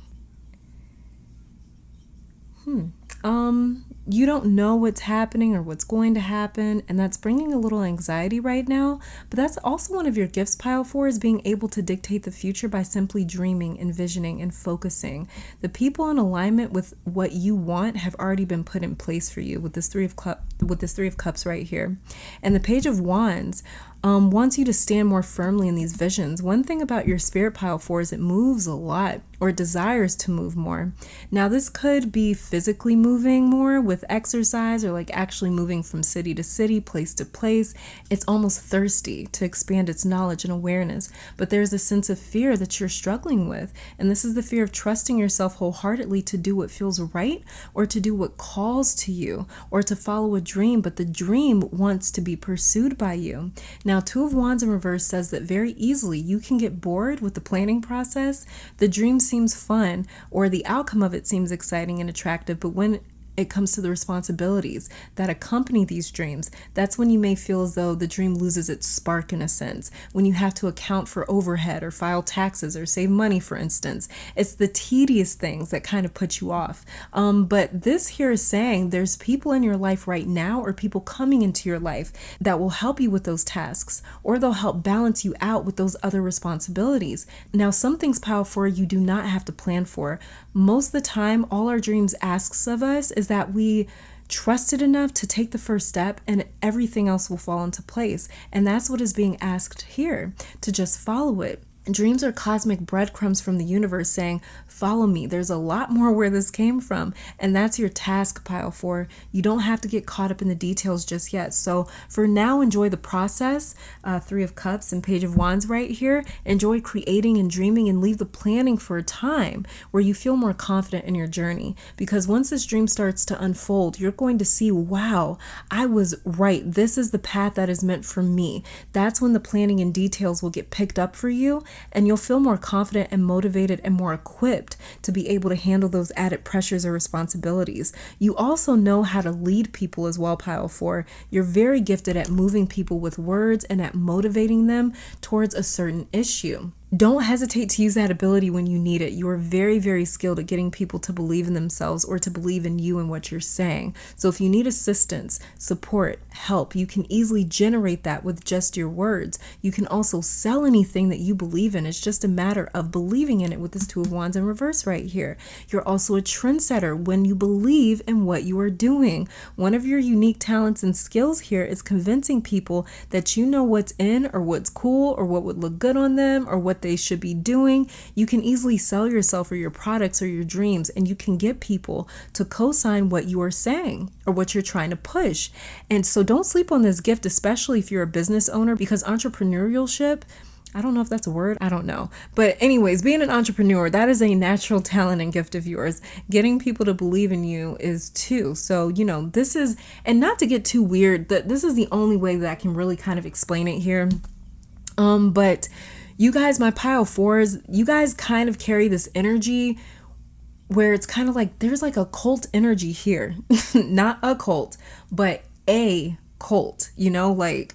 A: You don't know what's happening or what's going to happen, and that's bringing a little anxiety right now. But that's also one of your gifts, pile 4, is being able to dictate the future by simply dreaming, envisioning, and focusing. The people in alignment with what you want have already been put in place for you with this 3 of Cups right here. And the Page of Wands wants you to stand more firmly in these visions. One thing about your spirit, pile 4, is it moves a lot, or it desires to move more. Now, this could be physically moving more with exercise, or like actually moving from city to city, place to place. It's almost thirsty to expand its knowledge and awareness. But there's a sense of fear that you're struggling with. And this is the fear of trusting yourself wholeheartedly to do what feels right, or to do what calls to you, or to follow a dream, but the dream wants to be pursued by you. Now, 2 of Wands in reverse says that very easily you can get bored with the planning process. The dream seems fun, or the outcome of it seems exciting and attractive, but when it comes to the responsibilities that accompany these dreams, that's when you may feel as though the dream loses its spark in a sense. When you have to account for overhead or file taxes or save money, for instance, it's the tedious things that kind of put you off. But this here is saying there's people in your life right now, or people coming into your life, that will help you with those tasks, or they'll help balance you out with those other responsibilities. Now, some things, pile 4, you do not have to plan for. Most of the time, all our dreams asks of us is that we trust it enough to take the first step, and everything else will fall into place. And that's what is being asked here, to just follow it. Dreams are cosmic breadcrumbs from the universe saying, follow me. There's a lot more where this came from. And that's your task, pile 4. You don't have to get caught up in the details just yet. So for now, enjoy the process. 3 of Cups and Page of Wands right here. Enjoy creating and dreaming, and leave the planning for a time where you feel more confident in your journey. Because once this dream starts to unfold, you're going to see, wow, I was right. This is the path that is meant for me. That's when the planning and details will get picked up for you, and you'll feel more confident and motivated and more equipped to be able to handle those added pressures or responsibilities. You also know how to lead people as well, pile 4. You're very gifted at moving people with words and at motivating them towards a certain issue. Don't hesitate to use that ability when you need it. You are very, very skilled at getting people to believe in themselves, or to believe in you and what you're saying. So if you need assistance, support, help, you can easily generate that with just your words. You can also sell anything that you believe in. It's just a matter of believing in it with this 2 of Wands in reverse right here. You're also a trendsetter when you believe in what you are doing. One of your unique talents and skills here is convincing people that you know what's in, or what's cool, or what would look good on them, or what they should be doing. You can easily sell yourself or your products or your dreams, and you can get people to co-sign what you are saying or what you're trying to push. And so don't sleep on this gift, especially if you're a business owner, because entrepreneurship, I don't know if that's a word, I don't know. But anyways, being an entrepreneur, that is a natural talent and gift of yours. Getting people to believe in you is too. So, this is, and not to get too weird, this is the only way that I can really kind of explain it here. But you guys, my pile 4s, you guys kind of carry this energy where it's kind of like there's like a cult energy here. Not a cult, but a cult, like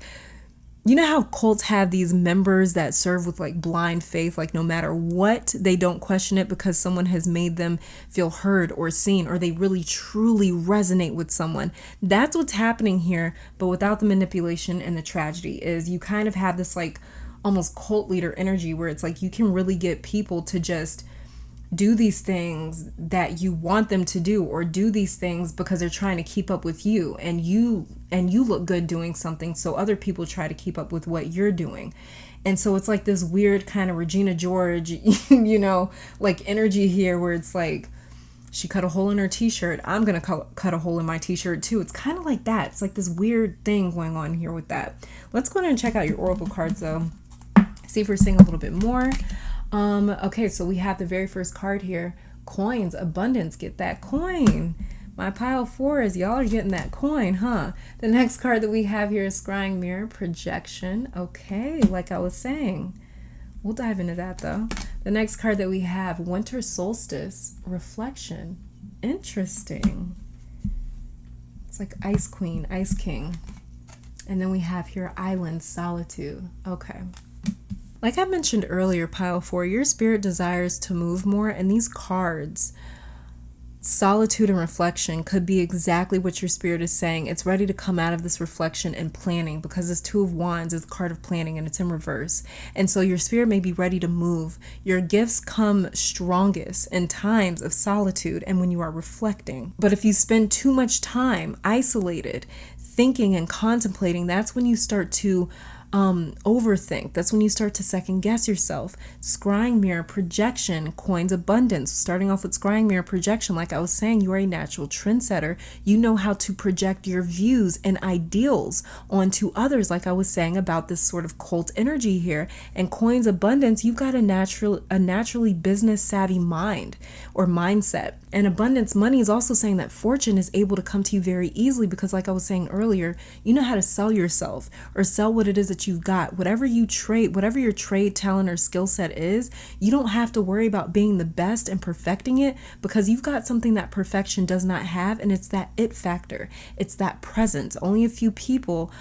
A: you know how cults have these members that serve with like blind faith, like no matter what, they don't question it because someone has made them feel heard or seen, or they really truly resonate with someone. That's what's happening here, but without the manipulation and the tragedy is you kind of have this like almost cult leader energy where it's like you can really get people to just do these things that you want them to do, or do these things because they're trying to keep up with you, and you look good doing something, so other people try to keep up with what you're doing. And so it's like this weird kind of Regina George like energy here where it's like she cut a hole in her t-shirt, I'm gonna cut a hole in my t-shirt too. It's kind of like that. It's like this weird thing going on here with that. Let's go ahead and check out your oracle cards though, see if we're seeing a little bit more. Okay, so we have the very first card here, coins, abundance, get that coin. My pile 4s, y'all are getting that coin, huh? The next card that we have here is scrying mirror, projection. Okay, like I was saying, we'll dive into that though. The next card that we have, winter solstice, reflection. Interesting. It's like ice queen, ice king. And then we have here island, solitude. Okay. Like I mentioned earlier, pile 4, your spirit desires to move more, and these cards, solitude and reflection, could be exactly what your spirit is saying. It's ready to come out of this reflection and planning, because this 2 of Wands is the card of planning and it's in reverse. And so your spirit may be ready to move. Your gifts come strongest in times of solitude and when you are reflecting. But if you spend too much time isolated, thinking and contemplating, that's when you start to overthink. That's when you start to second guess yourself. Scrying mirror, projection, coins, abundance. Starting off with scrying mirror, projection, like I was saying, you are a natural trendsetter. You know how to project your views and ideals onto others, like I was saying about this sort of cult energy here. And coins, abundance, you've got a naturally business savvy mind or mindset. And abundance, money, is also saying that fortune is able to come to you very easily because, like I was saying earlier, you know how to sell yourself or sell what it is that you've got. Whatever you trade, whatever your trade, talent, or skill set is, you don't have to worry about being the best and perfecting it, because you've got something that perfection does not have, and it's that it factor. It's that presence. Only a few people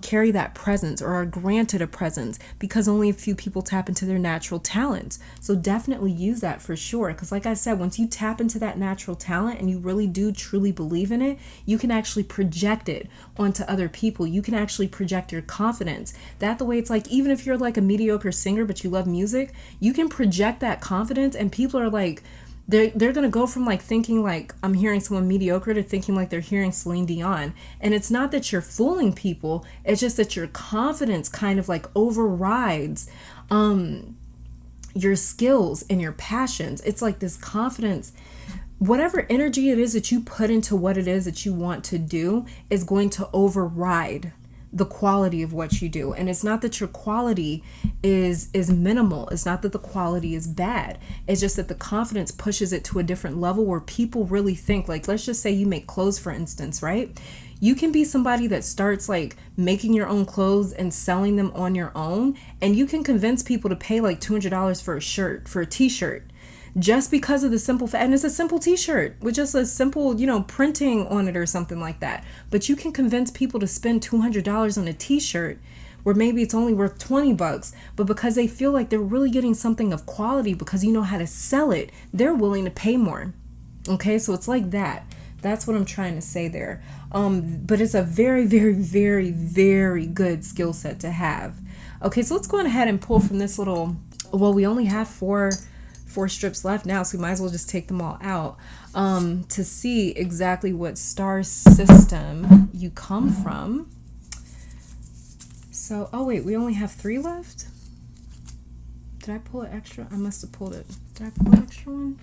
A: carry that presence or are granted a presence, because only a few people tap into their natural talents. So definitely use that for sure, because like I said, once you tap into that natural talent and you really do truly believe in it, you can actually project it onto other people. You can actually project your confidence. That the way it's like, even if you're like a mediocre singer but you love music, you can project that confidence, and people are like, they're going to go from like thinking like I'm hearing someone mediocre to thinking like they're hearing Celine Dion. And it's not that you're fooling people. It's just that your confidence kind of like overrides your skills and your passions. It's like this confidence, whatever energy it is that you put into what it is that you want to do is going to override the quality of what you do. And it's not that your quality is minimal. It's not that the quality is bad. It's just that the confidence pushes it to a different level where people really think, like, let's just say you make clothes, for instance, right? You can be somebody that starts like making your own clothes and selling them on your own, and you can convince people to pay like $200 for a shirt, for a t-shirt, just because of the simple fact, and it's a simple t-shirt with just a simple, printing on it or something like that. But you can convince people to spend $200 on a t-shirt where maybe it's only worth $20, but because they feel like they're really getting something of quality because you know how to sell it, they're willing to pay more. Okay, so it's like that. That's what I'm trying to say there. But it's a very, very, very, very good skill set to have. Okay, so let's go ahead and pull from this little, well, we only have four strips left now, so we might as well just take them all out to see exactly what star system you come from. So, oh wait, we only have 3 left? Did I pull an extra? I must have pulled it. Did I pull an extra one?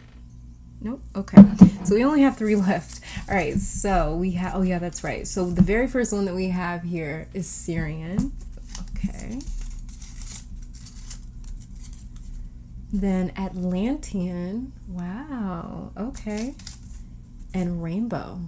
A: Nope. Okay. So we only have 3 left. All right. So we have, oh yeah, that's right. So the very first one that we have here is Syrian. Okay. Then Atlantean. Wow. Okay. And Rainbow.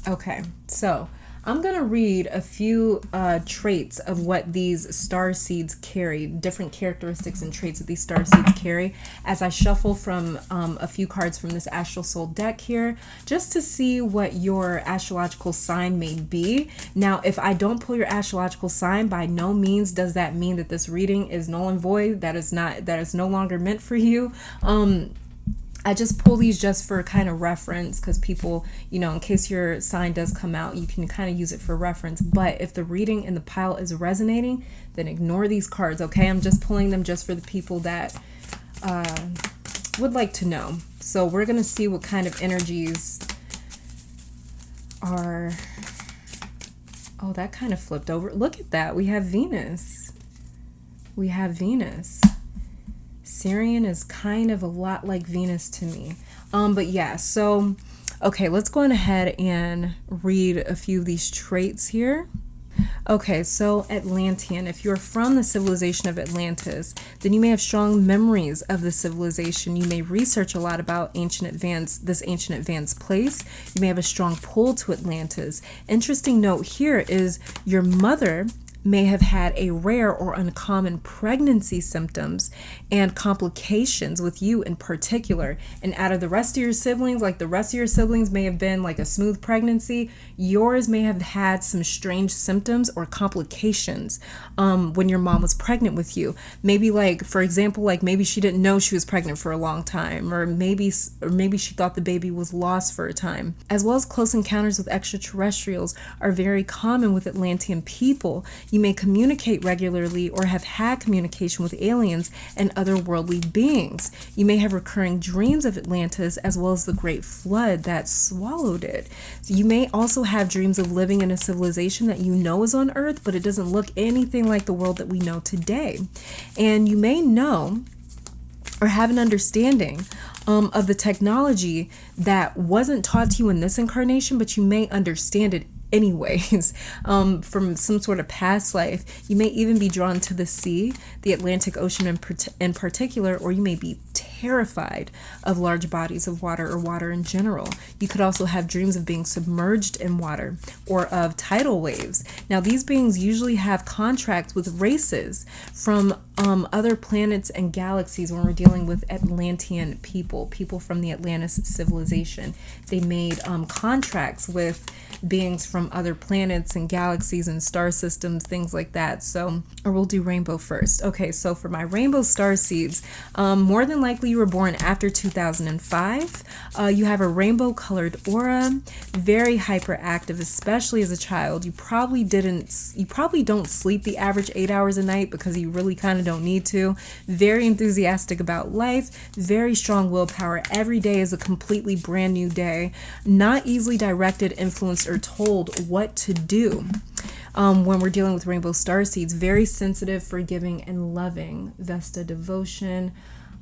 A: Okay. So I'm going to read a few traits of what these star seeds carry, different characteristics and traits that these star seeds carry, as I shuffle from a few cards from this Astral Soul deck here, just to see what your astrological sign may be. Now, if I don't pull your astrological sign, by no means does that mean that this reading is null and void. That is no longer meant for you. I just pull these just for kind of reference, because people, you know, in case your sign does come out, you can kind of use it for reference. But if the reading in the pile is resonating, then ignore these cards, okay? I'm just pulling them just for the people that would like to know. So we're going to see what kind of energies are... Oh, that kind of flipped over. Look at that. We have Venus. We have Venus. Syrian is kind of a lot like Venus to me. But yeah, so, okay, let's go on ahead and read a few of these traits here. Okay, so Atlantean, if you're from the civilization of Atlantis, then you may have strong memories of the civilization. You may research a lot about this ancient advanced place. You may have a strong pull to Atlantis. Interesting note here is your mother may have had a rare or uncommon pregnancy symptoms and complications with you in particular. And out of the rest of your siblings, like the rest of your siblings may have been like a smooth pregnancy, yours may have had some strange symptoms or complications when your mom was pregnant with you. Maybe, like, for example, like maybe she didn't know she was pregnant for a long time, or maybe she thought the baby was lost for a time. As well as close encounters with extraterrestrials are very common with Atlantean people. You may communicate regularly or have had communication with aliens and otherworldly beings. You may have recurring dreams of Atlantis as well as the Great Flood that swallowed it. So you may also have dreams of living in a civilization that you know is on Earth, but it doesn't look anything like the world that we know today. And you may know or have an understanding of the technology that wasn't taught to you in this incarnation, but you may understand it anyways, from some sort of past life. You may even be drawn to the sea, the Atlantic Ocean in particular, or you may be terrified of large bodies of water or water in general. You could also have dreams of being submerged in water or of tidal waves. Now, these beings usually have contracts with races from other planets and galaxies when we're dealing with Atlantean people from the Atlantis civilization. They made contracts with beings from other planets and galaxies and star systems, things like that. So, or we'll do rainbow first. Okay, so for my rainbow star seeds, more than likely you were born after 2005. You have a rainbow colored aura, very hyperactive, especially as a child. You probably don't sleep the average 8 hours a night because you really kind of don't need to. Very enthusiastic about life, very strong willpower. Every day is a completely brand new day. Not easily directed, influenced, or told what to do. When we're dealing with rainbow star seeds, very sensitive, forgiving, and loving. Vesta devotion.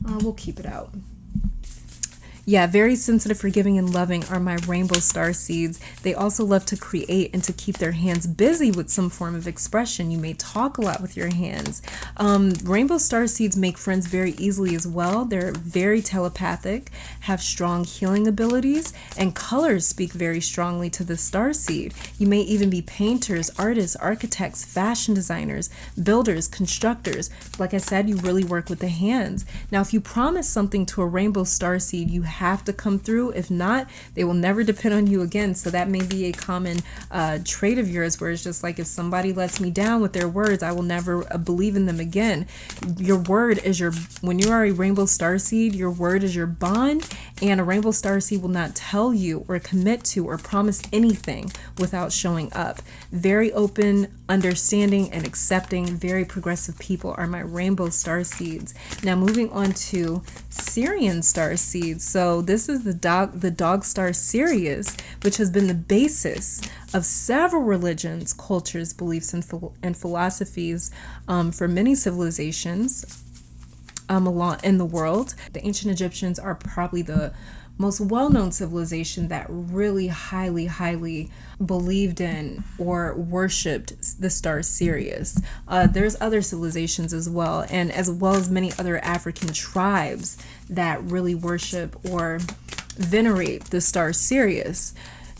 A: We'll keep it out. Yeah, very sensitive, forgiving, and loving are my rainbow star seeds. They also love to create and to keep their hands busy with some form of expression. You may talk a lot with your hands. Rainbow star seeds make friends very easily as well. They're very telepathic, have strong healing abilities, and colors speak very strongly to the star seed. You may even be painters, artists, architects, fashion designers, builders, constructors. Like I said, you really work with the hands. Now, if you promise something to a rainbow star seed, you have to come through. If not, they will never depend on you again. So that may be a common trait of yours, where it's just like, if somebody lets me down with their words, I will never believe in them again. Your word is when you are a rainbow star seed, your word is your bond, and a rainbow star seed will not tell you or commit to or promise anything without showing up. Very open, understanding, and accepting, very progressive people are my rainbow star seeds. Now moving on to Syrian star seeds. So this is the dog star Sirius, which has been the basis of several religions, cultures, beliefs, and philosophies for many civilizations along in the world. The ancient Egyptians are probably the most well-known civilization that really highly believed in or worshipped the star Sirius. There's other civilizations as well, and as well as many other African tribes that really worship or venerate the star Sirius.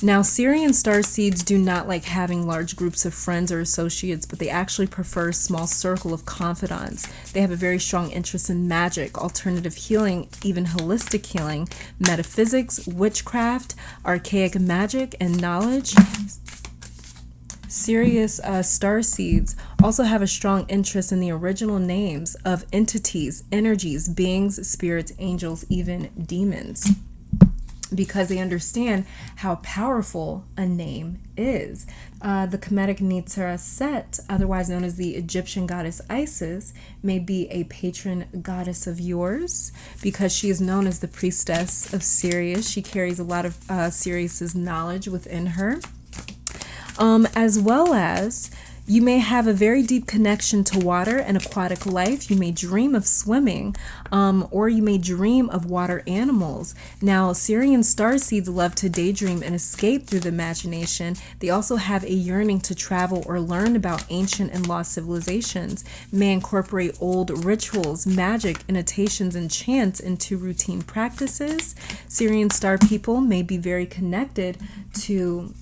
A: Now, Syrian starseeds do not like having large groups of friends or associates, but they actually prefer a small circle of confidants. They have a very strong interest in magic, alternative healing, even holistic healing, metaphysics, witchcraft, archaic magic, and knowledge. Sirius starseeds also have a strong interest in the original names of entities, energies, beings, spirits, angels, even demons, because they understand how powerful a name is. The Kemetic Netzra Set, otherwise known as the Egyptian goddess Isis, may be a patron goddess of yours because she is known as the priestess of Sirius. She carries a lot of Sirius's knowledge within her. As well as you may have a very deep connection to water and aquatic life. You may dream of swimming, or you may dream of water animals. Now, Syrian starseeds love to daydream and escape through the imagination. They also have a yearning to travel or learn about ancient and lost civilizations, may incorporate old rituals, magic, annotations, and chants into routine practices. Syrian star people may be very connected to...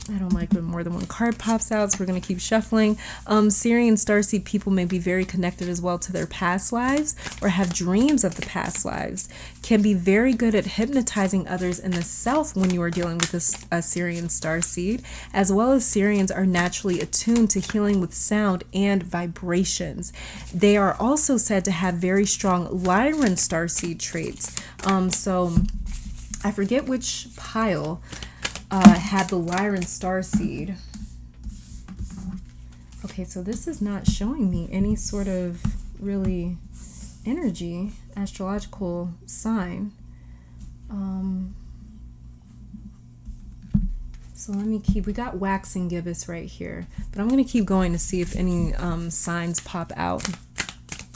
A: I don't like when more than one card pops out, so we're going to keep shuffling. Syrian starseed people may be very connected as well to their past lives or have dreams of the past lives. Can be very good at hypnotizing others in the self when you are dealing with a Syrian starseed, as well as Syrians are naturally attuned to healing with sound and vibrations. They are also said to have very strong Lyran starseed traits. So I forget which pile had the Lyran starseed. Okay, so this is not showing me any sort of really energy, astrological sign. So let me keep, we got waxing gibbous right here, but I'm going to keep going to see if any signs pop out.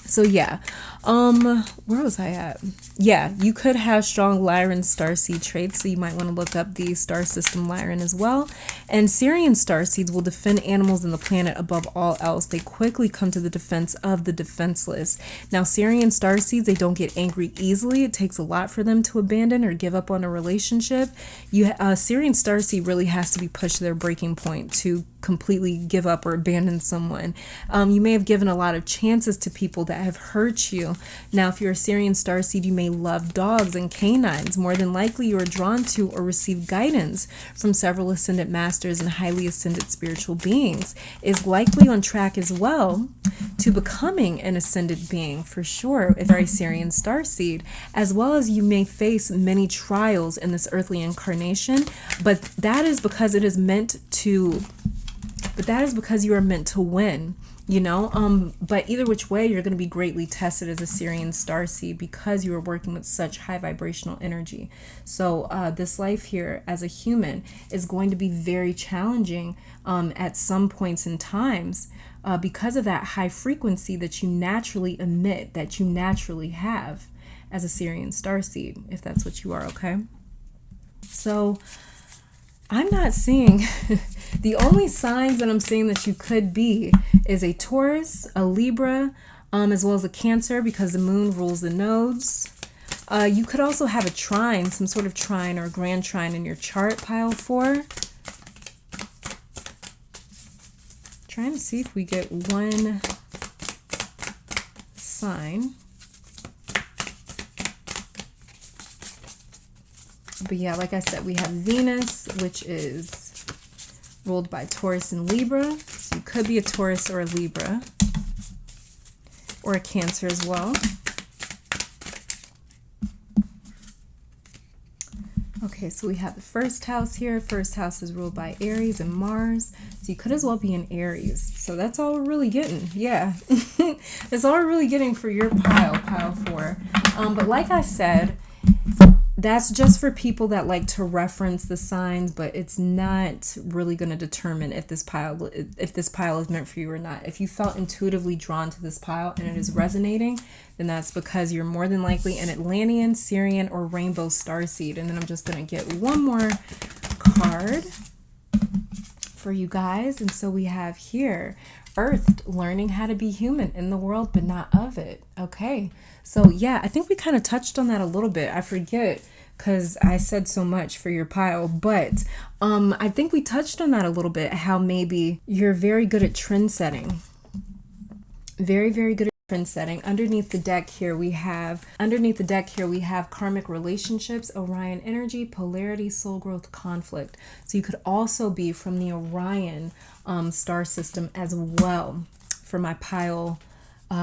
A: So yeah, where was I at? Yeah, you could have strong Lyran starseed traits, so you might want to look up the star system Lyran as well. And Syrian starseeds will defend animals and the planet above all else. They quickly come to the defense of the defenseless. Now, Syrian starseeds, they don't get angry easily. It takes a lot for them to abandon or give up on a relationship. Syrian starseed really has to be pushed to their breaking point to completely give up or abandon someone. You may have given a lot of chances to people that have hurt you. Now, if you're a Syrian starseed, you may love dogs and canines. More than likely, you are drawn to or receive guidance from several ascended masters and highly ascended spiritual beings. Is likely on track as well to becoming an ascended being for sure if you're a Syrian starseed, as well as you may face many trials in this earthly incarnation, but that is because it is meant to. But that is because you are meant to win, you know. But either which way, you're going to be greatly tested as a Syrian starseed because you are working with such high vibrational energy. So this life here as a human is going to be very challenging at some points in times because of that high frequency that you naturally emit, that you naturally have as a Syrian starseed, if that's what you are, okay? So I'm not seeing, the only signs that I'm seeing that you could be is a Taurus, a Libra, as well as a Cancer because the moon rules the nodes. You could also have a trine, some sort of trine or grand trine in your chart, pile 4. Trying to see if we get one sign. But yeah, like I said, we have Venus, which is ruled by Taurus and Libra. So you could be a Taurus or a Libra, or a Cancer as well. Okay, so we have the first house here. First house is ruled by Aries and Mars. So you could as well be in Aries. So that's all we're really getting. Yeah, that's all we're really getting for your pile 4. But like I said, that's just for people that like to reference the signs, but it's not really going to determine if this pile is meant for you or not. If you felt intuitively drawn to this pile and it is resonating, then that's because you're more than likely an Atlantean, Syrian, or Rainbow Starseed. And then I'm just going to get one more card for you guys. And so we have here Earth, learning how to be human in the world, but not of it. Okay. So yeah, I think we kind of touched on that a little bit. I forget because I said so much for your pile. But I think we touched on that a little bit, how maybe you're very good at trend setting. Very, very good at trend setting. Underneath the deck here we have karmic relationships, Orion energy, polarity, soul growth, conflict. So you could also be from the Orion star system as well for my pile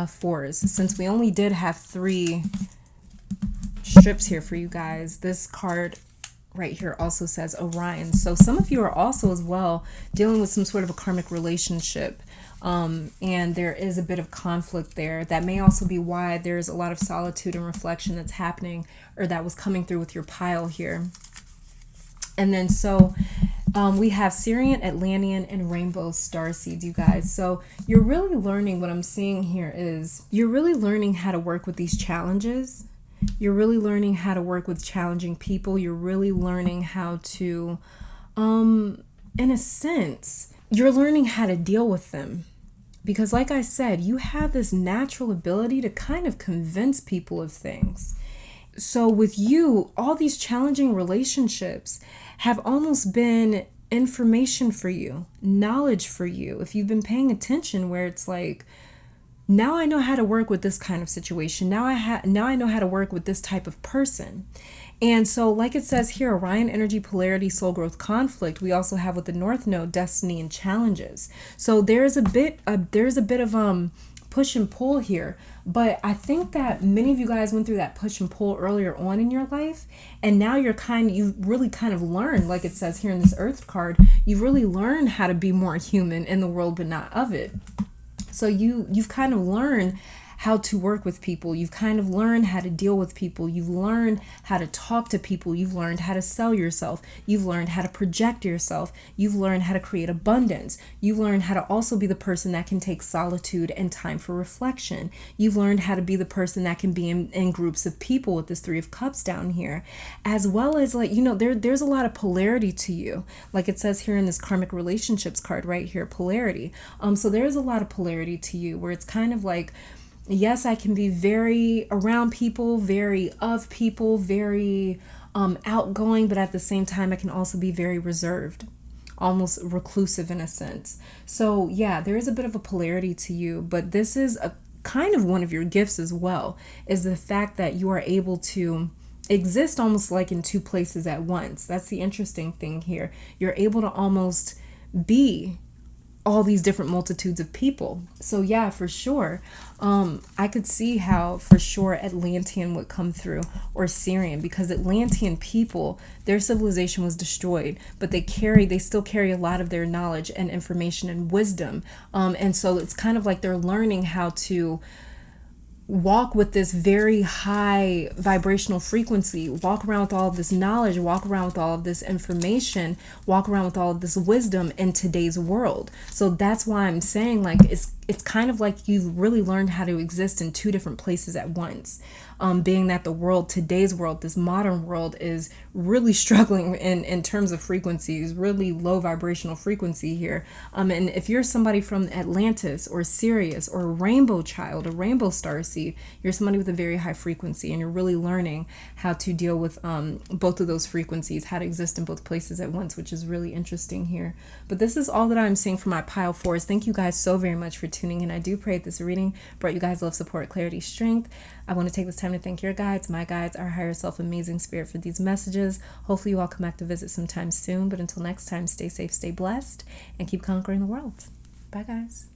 A: fours. Since we only did have 3 strips here for you guys, this card right here also says Orion. So some of you are also as well dealing with some sort of a karmic relationship. And there is a bit of conflict there. That may also be why there's a lot of solitude and reflection that's happening, or that was coming through with your pile here. And then so we have Syrian, Atlantean, and Rainbow Starseeds, you guys. So you're really learning, what I'm seeing here is you're really learning how to work with these challenges. You're really learning how to work with challenging people. You're really learning how to, in a sense, you're learning how to deal with them. Because like I said, you have this natural ability to kind of convince people of things. So with you, all these challenging relationships have almost been information for you, knowledge for you. If you've been paying attention, where it's like, now I know how to work with this kind of situation. Now I know how to work with this type of person. And so like it says here, Orion energy, polarity, soul growth, conflict. We also have with the North Node, destiny and challenges. So there's a bit of push and pull here. But I think that many of you guys went through that push and pull earlier on in your life. And now you've really kind of learned, like it says here in this Earth card, you've really learned how to be more human in the world, but not of it. So you've kind of learned how to work with people. You've kind of learned how to deal with people. You've learned how to talk to people. You've learned how to sell yourself. You've learned how to project yourself. You've learned how to create abundance. You've learned how to also be the person that can take solitude and time for reflection. You've learned how to be the person that can be in groups of people with this 3 of Cups down here, as well as, like, there's a lot of polarity to you. Like it says here in this karmic relationships card right here, polarity. So there's a lot of polarity to you, where it's kind of like, yes, I can be very around people, very of people, very outgoing, but at the same time, I can also be very reserved, almost reclusive in a sense. So yeah, there is a bit of a polarity to you, but this is a kind of one of your gifts as well, is the fact that you are able to exist almost like in 2 places at once. That's the interesting thing here. You're able to almost be all these different multitudes of people. So yeah, for sure, I could see how for sure Atlantean would come through, or Syrian, because Atlantean people, their civilization was destroyed, but they still carry a lot of their knowledge and information and wisdom. And so it's kind of like they're learning how to walk with this very high vibrational frequency, walk around with all of this knowledge, walk around with all of this information, walk around with all of this wisdom in today's world. So that's why I'm saying, like, it's kind of like you've really learned how to exist in 2 different places at once. Being that today's world, this modern world, is really struggling in terms of frequencies, really low vibrational frequency here. And if you're somebody from Atlantis or Sirius or a rainbow child, a rainbow starseed, you're somebody with a very high frequency, and you're really learning how to deal with both of those frequencies, how to exist in both places at once, which is really interesting here. But this is all that I'm seeing for my pile 4s. Thank you guys so very much for tuning in. I do pray that this reading brought you guys love, support, clarity, strength. I want to take this time to thank your guides, my guides, our higher self, amazing spirit, for these messages. Hopefully you all come back to visit sometime soon. But until next time, stay safe, stay blessed, and keep conquering the world. Bye, guys.